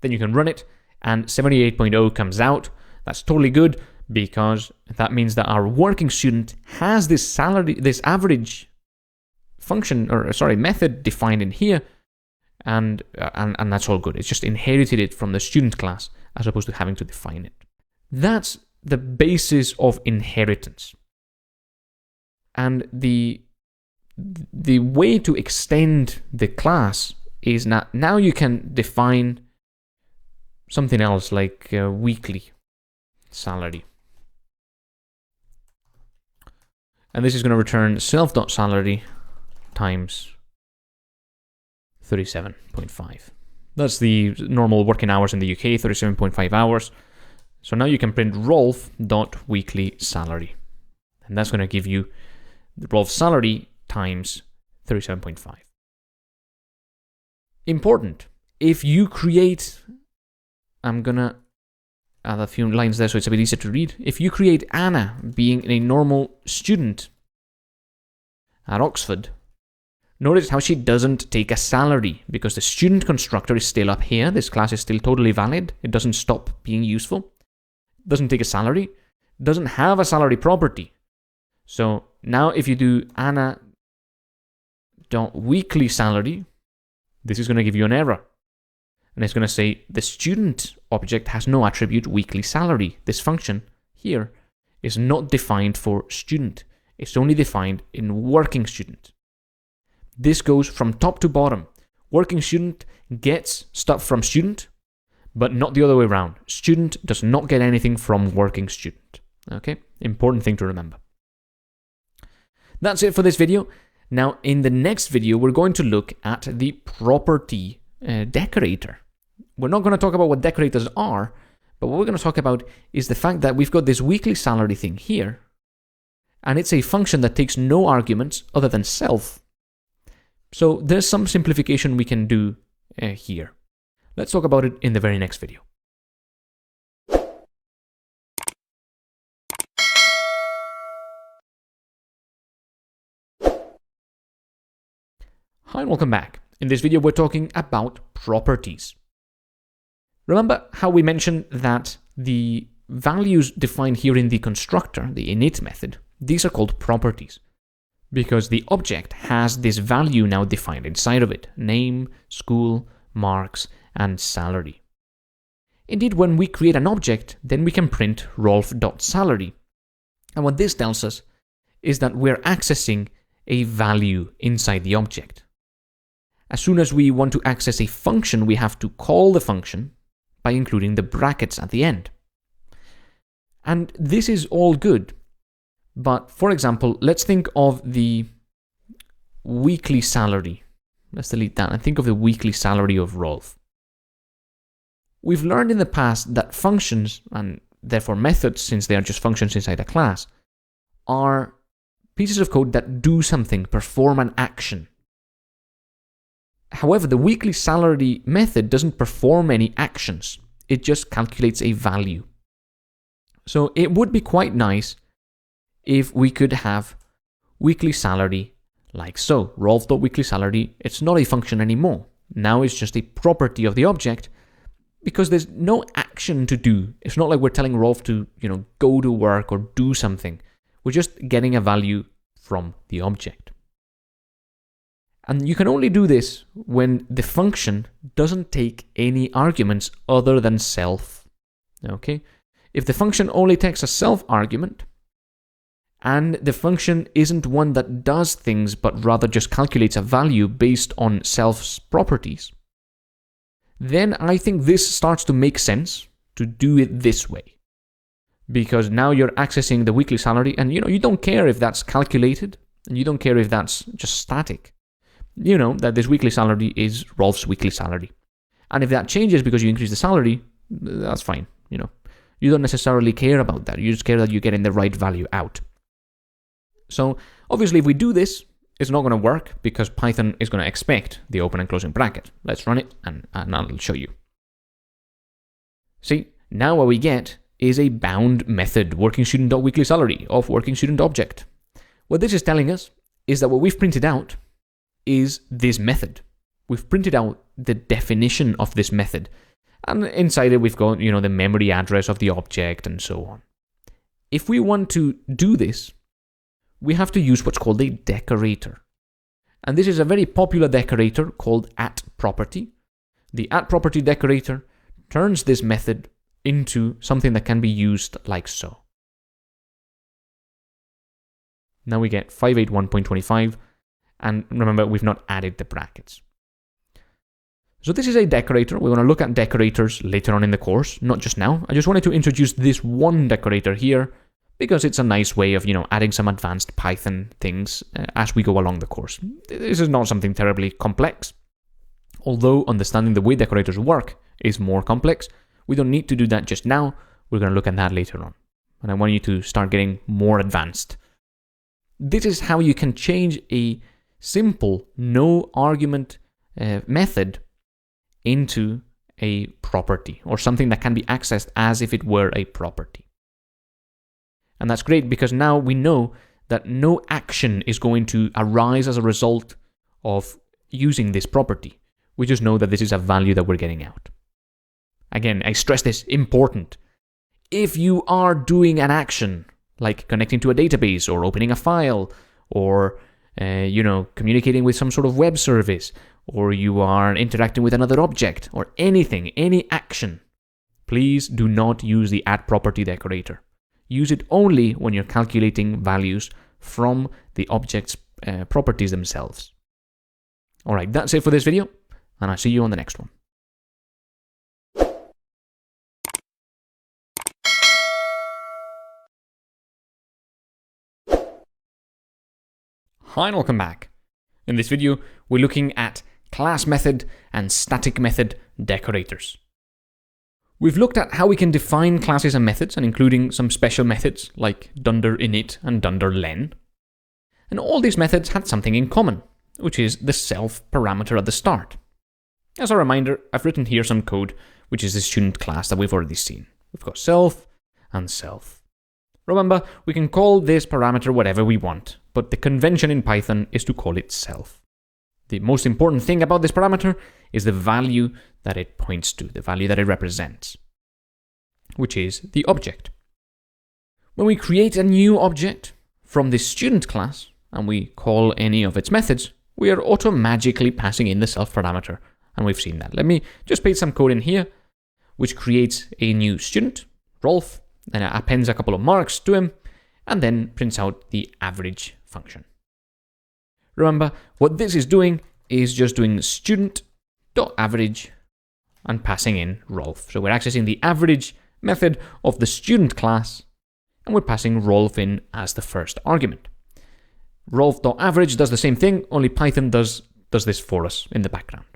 Then you can run it, and 78.0 comes out. That's totally good, because that means that our working student has this salary, this average function, method defined in here, and that's all good. It's just inherited it from the student class as opposed to having to define it. That's the basis of inheritance. And the way to extend the class is now you can define something else like weekly salary. And this is going to return self.salary times 37.5. That's the normal working hours in the UK, 37.5 hours. So now you can print Rolf.weekly salary. And that's going to give you the Rolf salary times 37.5. Important. If you create, I'm going to add a few lines there so it's a bit easier to read. If you create Anna being a normal student at Oxford, notice how she doesn't take a salary because the student constructor is still up here. This class is still totally valid. It doesn't stop being useful. It doesn't take a salary. It doesn't have a salary property. So now if you do Anna.weekly salary, this is going to give you an error. And it's going to say the student object has no attribute weekly salary. This function here is not defined for student. It's only defined in working student. This goes from top to bottom. Working student gets stuff from student, but not the other way around. Student does not get anything from working student. Okay? Important thing to remember. That's it for this video. Now, in the next video, we're going to look at the property decorator. We're not going to talk about what decorators are, but what we're going to talk about is the fact that we've got this weekly salary thing here, and it's a function that takes no arguments other than self. So there's some simplification we can do here. Let's talk about it in the very next video. Hi and welcome back. In this video, we're talking about properties. Remember how we mentioned that the values defined here in the constructor, the init method, these are called properties because the object has this value now defined inside of it: name, school, marks, and salary. Indeed, when we create an object, then we can print Rolf.salary. And what this tells us is that we're accessing a value inside the object. As soon as we want to access a function, we have to call the function by including the brackets at the end. And this is all good. But for example, let's think of the weekly salary. Let's delete that and think of the weekly salary of Rolf. We've learned in the past that functions, and therefore methods, since they are just functions inside a class, are pieces of code that do something, perform an action. However, the weekly salary method doesn't perform any actions. It just calculates a value. So it would be quite nice if we could have weekly salary like so. Rolf.weekly salary, it's not a function anymore. Now it's just a property of the object because there's no action to do. It's not like we're telling Rolf to, go to work or do something. We're just getting a value from the object. And you can only do this when the function doesn't take any arguments other than self. Okay? If the function only takes a self argument, and the function isn't one that does things but rather just calculates a value based on self's properties, then I think this starts to make sense to do it this way. Because now you're accessing the weekly salary, and you don't care if that's calculated, and you don't care if that's just static. You know that this weekly salary is Rolf's weekly salary. And if that changes because you increase the salary, that's fine. You don't necessarily care about that. You just care that you're getting the right value out. So obviously if we do this, it's not going to work because Python is going to expect the open and closing bracket. Let's run it and I'll show you. See, now what we get is a bound method, working student.weekly salary of working student object. What this is telling us is that what we've printed out is this method. We've printed out the definition of this method. And inside it, we've got, the memory address of the object and so on. If we want to do this, we have to use what's called a decorator. And this is a very popular decorator called @property. The @property decorator turns this method into something that can be used like so. Now we get 581.25, and remember, we've not added the brackets. So this is a decorator. We're going to look at decorators later on in the course, not just now. I just wanted to introduce this one decorator here because it's a nice way of, adding some advanced Python things as we go along the course. This is not something terribly complex. Although understanding the way decorators work is more complex, we don't need to do that just now. We're going to look at that later on. And I want you to start getting more advanced. This is how you can change a simple no argument method into a property, or something that can be accessed as if it were a property. And that's great because now we know that no action is going to arise as a result of using this property. We just know that this is a value that we're getting out. Again, I stress this, important. If you are doing an action, like connecting to a database or opening a file or communicating with some sort of web service, or you are interacting with another object, or anything, any action, please do not use the @property decorator. Use it only when you're calculating values from the object's properties themselves. Alright, that's it for this video, and I'll see you on the next one. Hi and welcome back. In this video, we're looking at class method and static method decorators. We've looked at how we can define classes and methods, and including some special methods like dunder init and dunder len. And all these methods had something in common, which is the self parameter at the start. As a reminder, I've written here some code, which is the student class that we've already seen. We've got self and self. Remember, we can call this parameter whatever we want, but the convention in Python is to call it self. The most important thing about this parameter is the value that it points to, the value that it represents, which is the object. When we create a new object from this student class and we call any of its methods, we are automatically passing in the self parameter, and we've seen that. Let me just paste some code in here, which creates a new student, Rolf, and it appends a couple of marks to him, and then prints out the average function. Remember, what this is doing is just doing student.average and passing in Rolf. So we're accessing the average method of the student class, and we're passing Rolf in as the first argument. Rolf.average does the same thing, only Python does this for us in the background.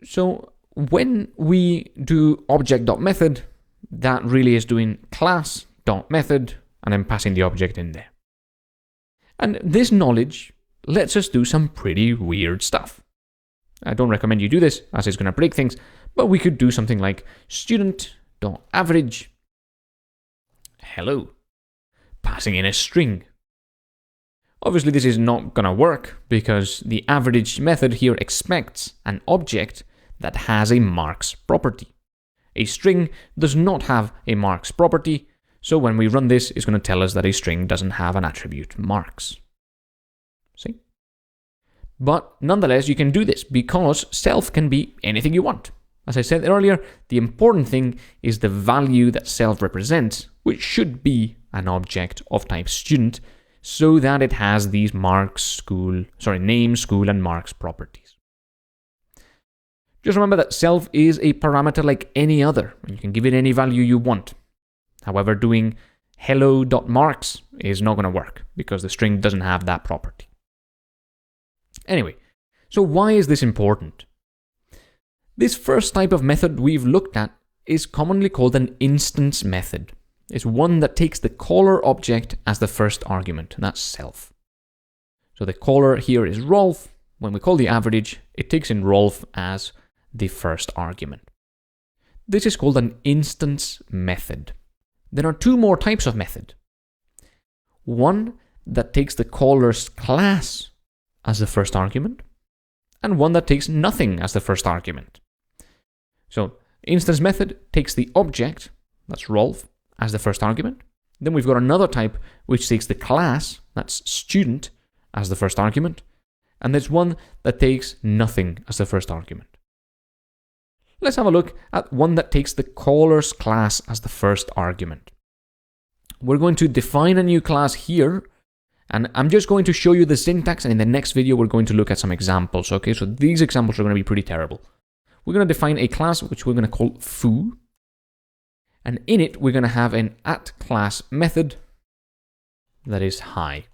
So when we do object.method, that really is doing class.method and then passing the object in there. And this knowledge lets us do some pretty weird stuff. I don't recommend you do this, as it's going to break things, but we could do something like student.average hello, passing in a string. Obviously, this is not going to work because the average method here expects an object that has a marks property. A string does not have a marks property, so when we run this, it's going to tell us that a string doesn't have an attribute marks. See? But nonetheless, you can do this because self can be anything you want. As I said earlier, the important thing is the value that self represents, which should be an object of type student, so that it has these name, school, and marks properties. Just remember that self is a parameter like any other, and you can give it any value you want. However, doing hello.marks is not going to work because the string doesn't have that property. Anyway, so why is this important? This first type of method we've looked at is commonly called an instance method. is one that takes the caller object as the first argument, and that's self. So the caller here is Rolf. When we call the average, it takes in Rolf as the first argument. This is called an instance method. There are two more types of method. One that takes the caller's class as the first argument, and one that takes nothing as the first argument. So, instance method takes the object, that's Rolf, as the first argument. Then we've got another type which takes the class, that's student, as the first argument. And there's one that takes nothing as the first argument. Let's have a look at one that takes the caller's class as the first argument. We're going to define a new class here, and I'm just going to show you the syntax, and in the next video we're going to look at some examples, okay? So these examples are going to be pretty terrible. We're going to define a class which we're going to call foo, and in it we're going to have an @class method that is hi.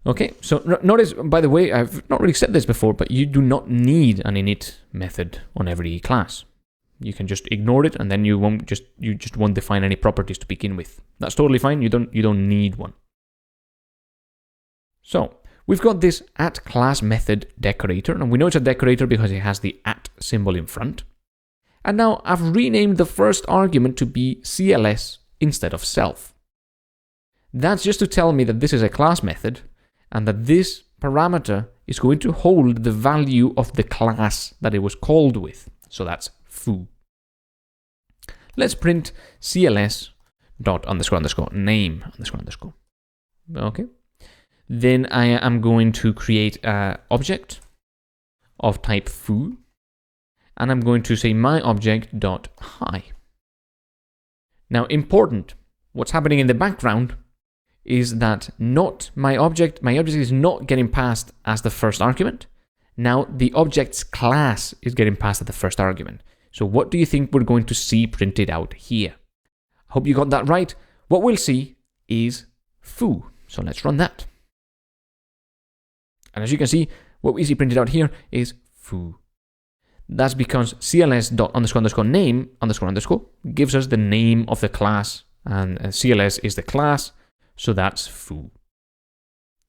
Okay, so notice, by the way, I've not really said this before, but you do not need an init method on every class. You can just ignore it, and then you just won't define any properties to begin with. That's totally fine. You don't need one. So we've got this @class method decorator, and we know it's a decorator because it has the @ symbol in front. And now I've renamed the first argument to be CLS instead of self. That's just to tell me that this is a class method, and that this parameter is going to hold the value of the class that it was called with. So that's foo. Let's print CLS dot underscore underscore name underscore underscore. Okay. Then I am going to create an object of type foo, and I'm going to say my object dot hi. Now, important, what's happening in the background is that not my object is not getting passed as the first argument. Now the object's class is getting passed as the first argument. So what do you think we're going to see printed out here? I hope you got that right. What we'll see is foo. So let's run that. And as you can see, what we see printed out here is foo. That's because CLS dot underscore underscore name underscore underscore gives us the name of the class, and CLS is the class. So that's foo.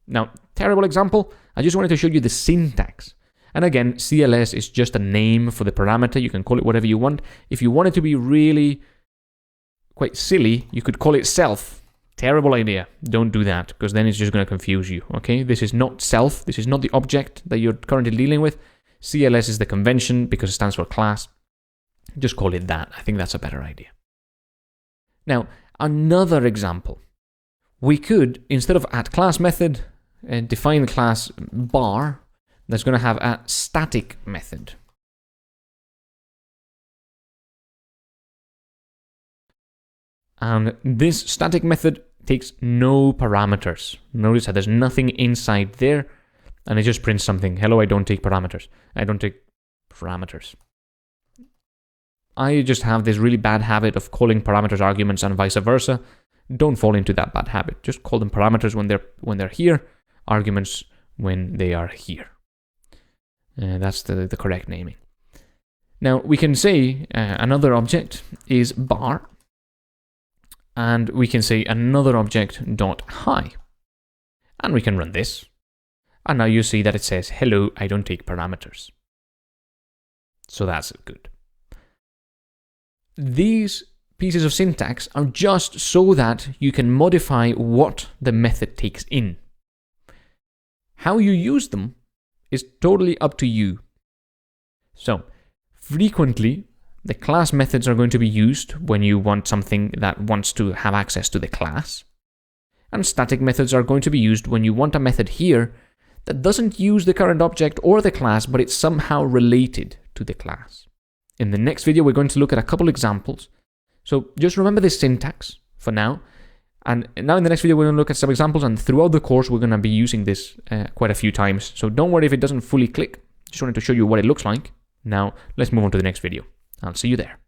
Now, terrible example, I just wanted to show you the syntax. And again, CLS is just a name for the parameter. You can call it whatever you want. If you want it to be really quite silly, you could call it self. Terrible idea. Don't do that, because then it's just going to confuse you, okay? This is not self. This is not the object that you're currently dealing with. CLS is the convention because it stands for class. Just call it that. I think that's a better idea. Now, another example. We could, instead of @class method, define class bar that's going to have a static method. And this static method takes no parameters. Notice that there's nothing inside there, and it just prints something. Hello, I don't take parameters. I don't take parameters. I just have this really bad habit of calling parameters arguments and vice versa. Don't fall into that bad habit. Just call them parameters when they're here, arguments when they are here. That's the correct naming. Now we can say another object is bar, and we can say another object dot hi, and we can run this. And now you see that it says, hello, I don't take parameters. So that's good. These pieces of syntax are just so that you can modify what the method takes in. How you use them is totally up to you. So, frequently, the class methods are going to be used when you want something that wants to have access to the class. And static methods are going to be used when you want a method here that doesn't use the current object or the class, but it's somehow related to the class. In the next video, we're going to look at a couple examples. So just remember this syntax for now. And now in the next video, we're going to look at some examples, and throughout the course, we're going to be using this quite a few times. So don't worry if it doesn't fully click. Just wanted to show you what it looks like. Now, let's move on to the next video. I'll see you there.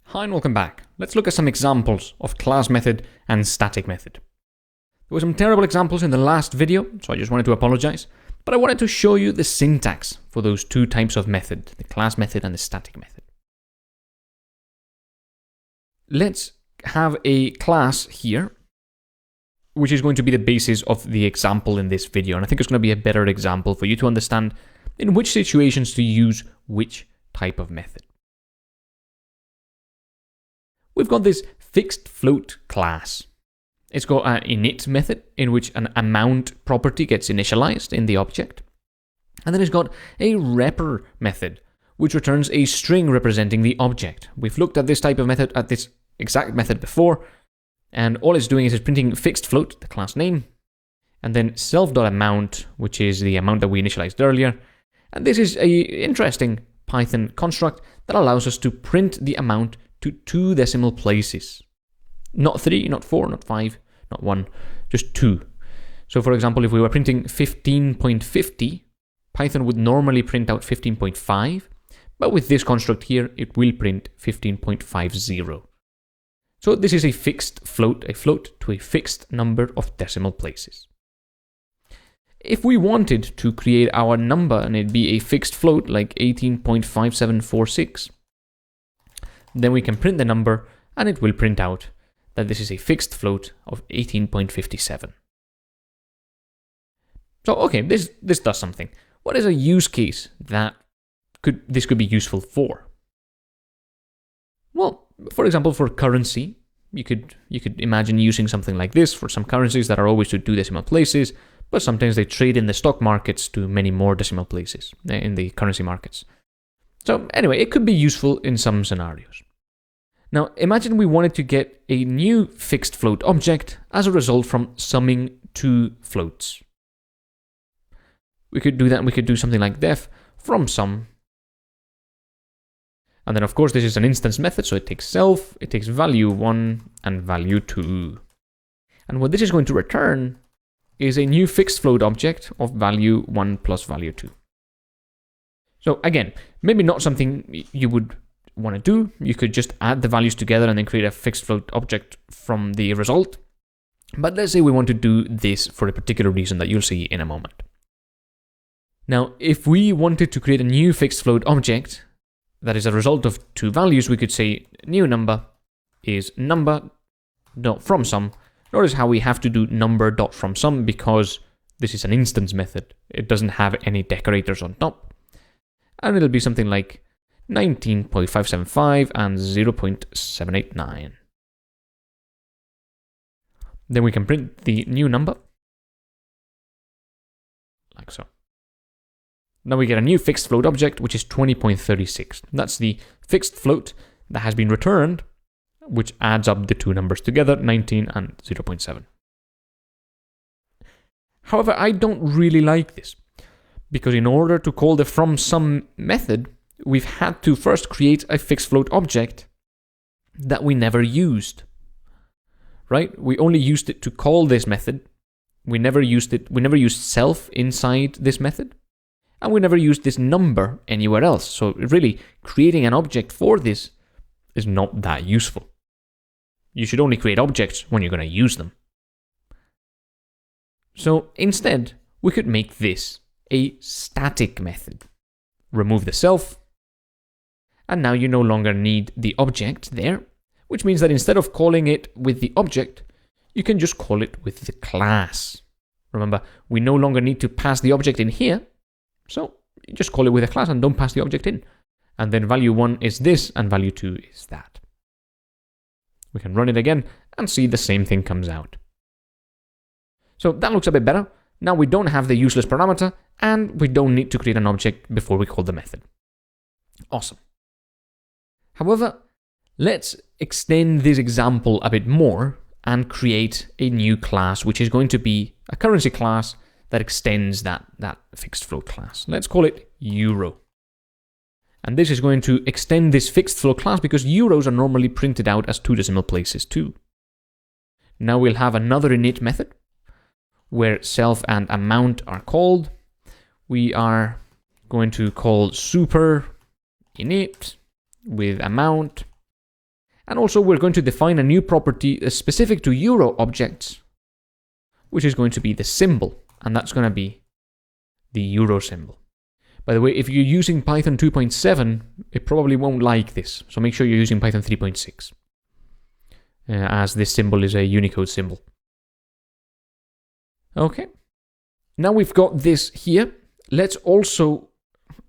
Hi and welcome back. Let's look at some examples of class method and static method. There were some terrible examples in the last video, so I just wanted to apologize. But I wanted to show you the syntax for those two types of method, the class method and the static method. Let's have a class here, which is going to be the basis of the example in this video. And I think it's going to be a better example for you to understand in which situations to use which type of method. We've got this fixed float class. It's got an init method in which an amount property gets initialized in the object. And then it's got a repr method, which returns a string representing the object. We've looked at this type of method, at this exact method before, and all it's doing is it's printing fixed float, the class name, and then self.amount, which is the amount that we initialized earlier. And this is an interesting Python construct that allows us to print the amount to 2 decimal places. Not 3, not 4, not 5, not 1, just 2. So for example, if we were printing 15.50, Python would normally print out 15.5, but with this construct here, it will print 15.50. So this is a fixed float, a float to a fixed number of decimal places. If we wanted to create our number and it be a fixed float like 18.5746, then we can print the number and it will print out that this is a fixed float of 18.57. So okay, this does something. What is a use case that this could be useful for? Well, for example, for currency, you could imagine using something like this for some currencies that are always to 2 decimal places, but sometimes they trade in the stock markets to many more decimal places in the currency markets. So anyway, it could be useful in some scenarios. Now, imagine we wanted to get a new fixed float object as a result from summing 2 floats. We could do that. We could do something like def from sum. And then, of course, this is an instance method, so it takes self, it takes value 1 and value 2. And what this is going to return is a new fixed float object of value 1 plus value 2. So again, maybe not something you would want to do. You could just add the values together and then create a fixed float object from the result. But let's say we want to do this for a particular reason that you'll see in a moment. Now, if we wanted to create a new fixed float object that is a result of 2 values, we could say new number is number.fromSum. Notice how we have to do number.fromSum because this is an instance method. It doesn't have any decorators on top. And it'll be something like 19.575 and 0.789. Then we can print the new number, like so. Now we get a new fixed float object, which is 20.36. That's the fixed float that has been returned, which adds up the 2 numbers together, 19 and 0.7. However, I don't really like this, because in order to call the fromSum method, we've had to first create a fixed float object that we never used. Right? We only used it to call this method. We never used self inside this method. And we never used this number anywhere else. So really, creating an object for this is not that useful. You should only create objects when you're going to use them. So instead, we could make this a static method. Remove the self, and now you no longer need the object there, which means that instead of calling it with the object, you can just call it with the class. Remember, we no longer need to pass the object in here, so you just call it with a class and don't pass the object in. And then value 1 is this, and value 2 is that. We can run it again and see the same thing comes out. So that looks a bit better. Now we don't have the useless parameter, and we don't need to create an object before we call the method. Awesome. However, let's extend this example a bit more and create a new class, which is going to be a currency class that extends that fixed float class. Let's call it euro. And this is going to extend this fixed float class because euros are normally printed out as 2 decimal places too. Now we'll have another init method where self and amount are called. We are going to call super init with amount. And also we're going to define a new property specific to euro objects which is going to be the symbol, and that's going to be the euro symbol. By the way, if you're using Python 2.7, it probably won't like this, so make sure you're using Python 3.6, as this symbol is a Unicode symbol. Okay, now we've got this here. Let's also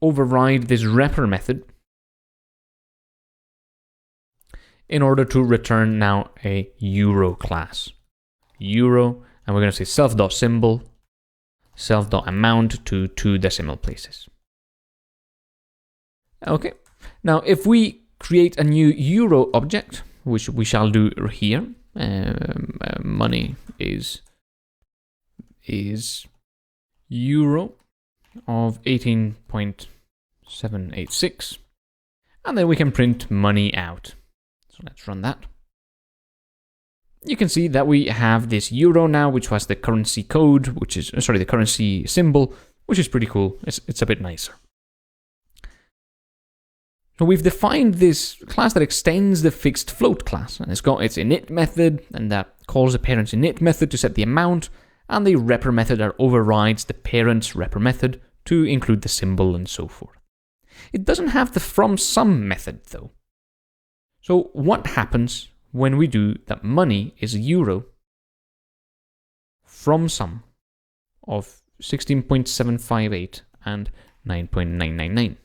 override this wrapper method in order to return now a euro class. Euro, and we're going to say self.symbol, self.amount to 2 decimal places. Okay, now if we create a new euro object, which we shall do here, money is euro of 18.786, and then we can print money out. So let's run that. You can see that we have this euro now, which was the currency code, which is, the currency symbol, which is pretty cool. It's a bit nicer. So we've defined this class that extends the fixed float class, and it's got its init method, and that calls the parent's init method to set the amount, and the wrapper method that overrides the parent's wrapper method to include the symbol and so forth. It doesn't have the from_sum method though. So what happens when we do that money is euro from sum of 16.758 and 9.999?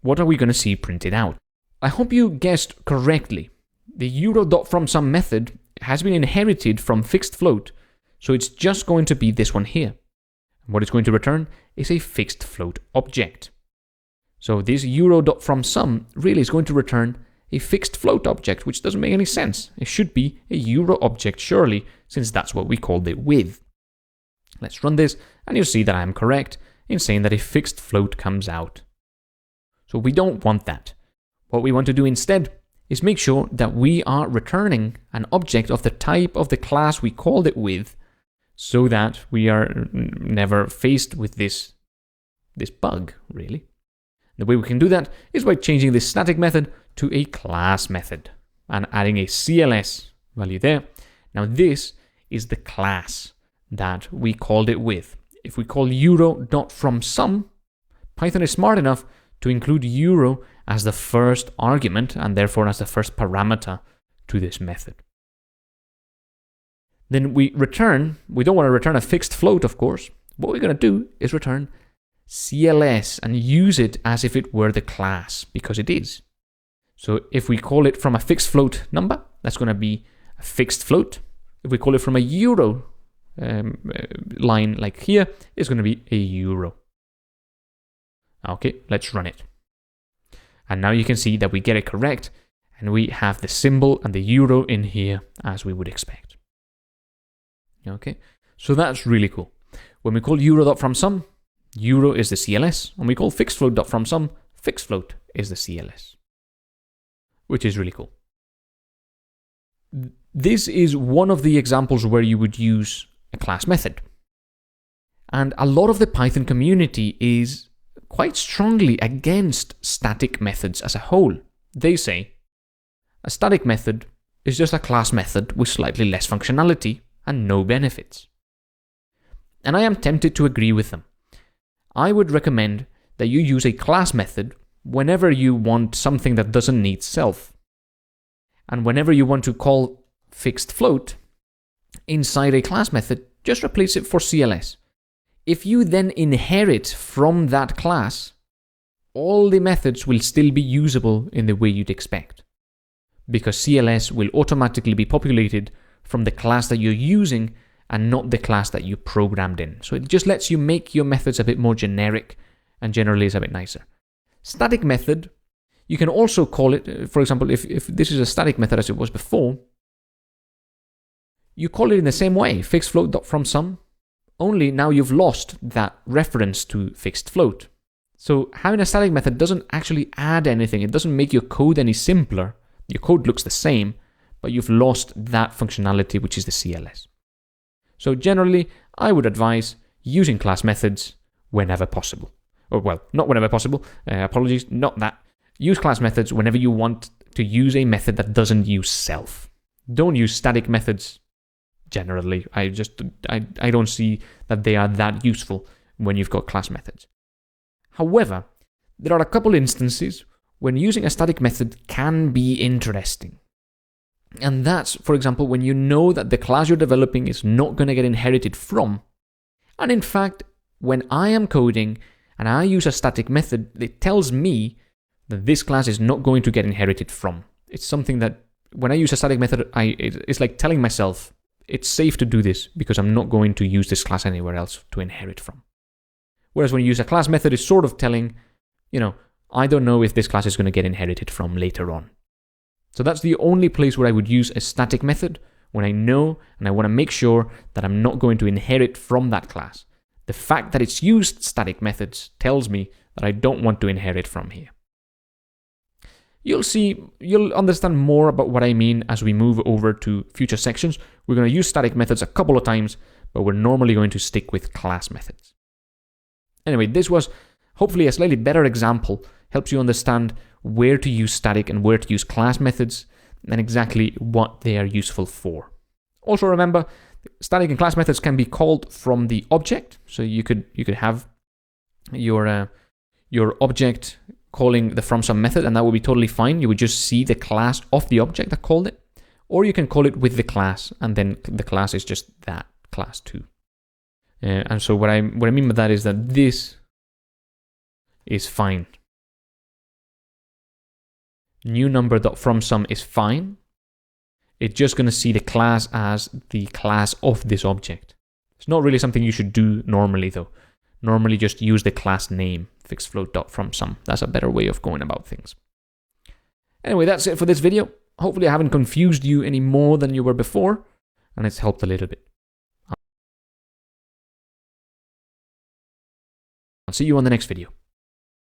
What are we going to see printed out? I hope you guessed correctly. The euro.fromSum method has been inherited from fixed float, so it's just going to be this one here. What it's going to return is a fixed float object. So this euro.fromSum really is going to return a fixed float object, which doesn't make any sense. It should be a euro object, surely, since that's what we called it with. Let's run this, and you'll see that I'm correct in saying that a fixed float comes out. So we don't want that. What we want to do instead is make sure that we are returning an object of the type of the class we called it with, so that we are never faced with this bug, really. The way we can do that is by changing this static method to a class method and adding a CLS value there. Now this is the class that we called it with. If we call euro.fromSum, Python is smart enough to include euro as the first argument and therefore as the first parameter to this method. Then we don't want to return a fixed float, of course. What we're going to do is return CLS and use it as if it were the class, because it is. So if we call it from a fixed float number, that's going to be a fixed float. If we call it from a euro line like here, it's going to be a euro. Okay, let's run it. And now you can see that we get it correct, and we have the symbol and the euro in here as we would expect. Okay, so that's really cool. When we call euro.fromSum, euro is the CLS, and we call fixedfloat.fromSum, fixedfloat is the CLS, which is really cool. This is one of the examples where you would use a class method. And a lot of the Python community is quite strongly against static methods as a whole. They say a static method is just a class method with slightly less functionality and no benefits. And I am tempted to agree with them. I would recommend that you use a class method whenever you want something that doesn't need self. And whenever you want to call fixed float inside a class method, just replace it for CLS. If you then inherit from that class, all the methods will still be usable in the way you'd expect, because CLS will automatically be populated from the class that you're using and not the class that you programmed in. So it just lets you make your methods a bit more generic and generally is a bit nicer. Static method, you can also call it, for example, if this is a static method as it was before, you call it in the same way, fixedfloat.fromSum, only now you've lost that reference to fixed float. So having a static method doesn't actually add anything. It doesn't make your code any simpler. Your code looks the same, but you've lost that functionality, which is the CLS. So generally, I would advise using class methods whenever possible. Or well, not whenever possible. Apologies, not that. Use class methods whenever you want to use a method that doesn't use self. Don't use static methods generally. I don't see that they are that useful when you've got class methods. However, there are a couple instances when using a static method can be interesting. And that's, for example, when you know that the class you're developing is not going to get inherited from. And in fact, when I am coding and I use a static method, it tells me that this class is not going to get inherited from. It's something that when I use a static method, it's like telling myself, it's safe to do this because I'm not going to use this class anywhere else to inherit from. Whereas when you use a class method, it's sort of telling, I don't know if this class is going to get inherited from later on. So that's the only place where I would use a static method, when I know and I want to make sure that I'm not going to inherit from that class. The fact that it's used static methods tells me that I don't want to inherit from here. You'll understand more about what I mean as we move over to future sections. We're going to use static methods a couple of times, but we're normally going to stick with class methods. Anyway, this was hopefully a slightly better example, helps you understand where to use static and where to use class methods, and exactly what they are useful for. Also remember, static and class methods can be called from the object, so you could have your object calling the from some method, and that would be totally fine. You would just see the class of the object that called it, or you can call it with the class, and then the class is just that class too. And so what I mean by that is that this is fine. New number.fromSum is fine. It's just going to see the class as the class of this object. It's not really something you should do normally though. Normally just use the class name, fixedfloat.fromSum. That's a better way of going about things. Anyway, that's it for this video. Hopefully I haven't confused you any more than you were before, and it's helped a little bit. I'll see you on the next video.